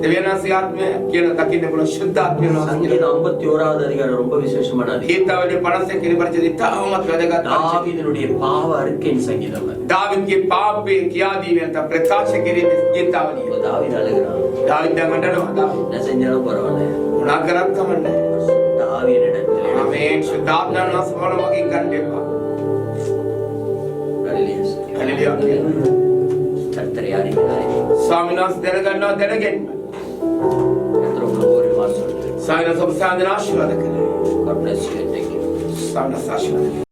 දෙවියන්වහන්සේ ආත්මය කියන දකින්න පුළුවන් ශුද්ධාත්මයන් වහන්සේ. சங்கீதம் 51வது அதிகாரம் ரொம்ப விசேஷமான அதிகாரம். ගීතාවලිය 51 වෙනි පරිච්ඡේදය ඉතාමත් වැදගත්. தாவீதினுடைய பாவ அறிக்கையின் சங்கீதம். දාවිද්ගේ පාපේ කියා දීමෙන් තම ප්‍රකාශ කිරීමේ ගීතාවලිය. தாவீது அழுகிறான். දාවිද් දැන් என்ன செஞ்சாலும் பரவாயில்ல. මොනා කරත් කමන්නේ. பரிசுத்த ஆவியினிடத்தில் ආමේන්. ශුද්ධාත්මයන් වහන්සේ මොන මගින් ගන්න එපා. ස්වාමීන් වහන්සේ දැනගන්නවා දැනගෙන Terus berbuat masuk. ස්වාමීන් වහන්සේ ඔබ සාන්දන ආශිර්වාද කරනවා. God bless you. Thank you. ස්වාමීන් වහන්සේ ආශිර්වාද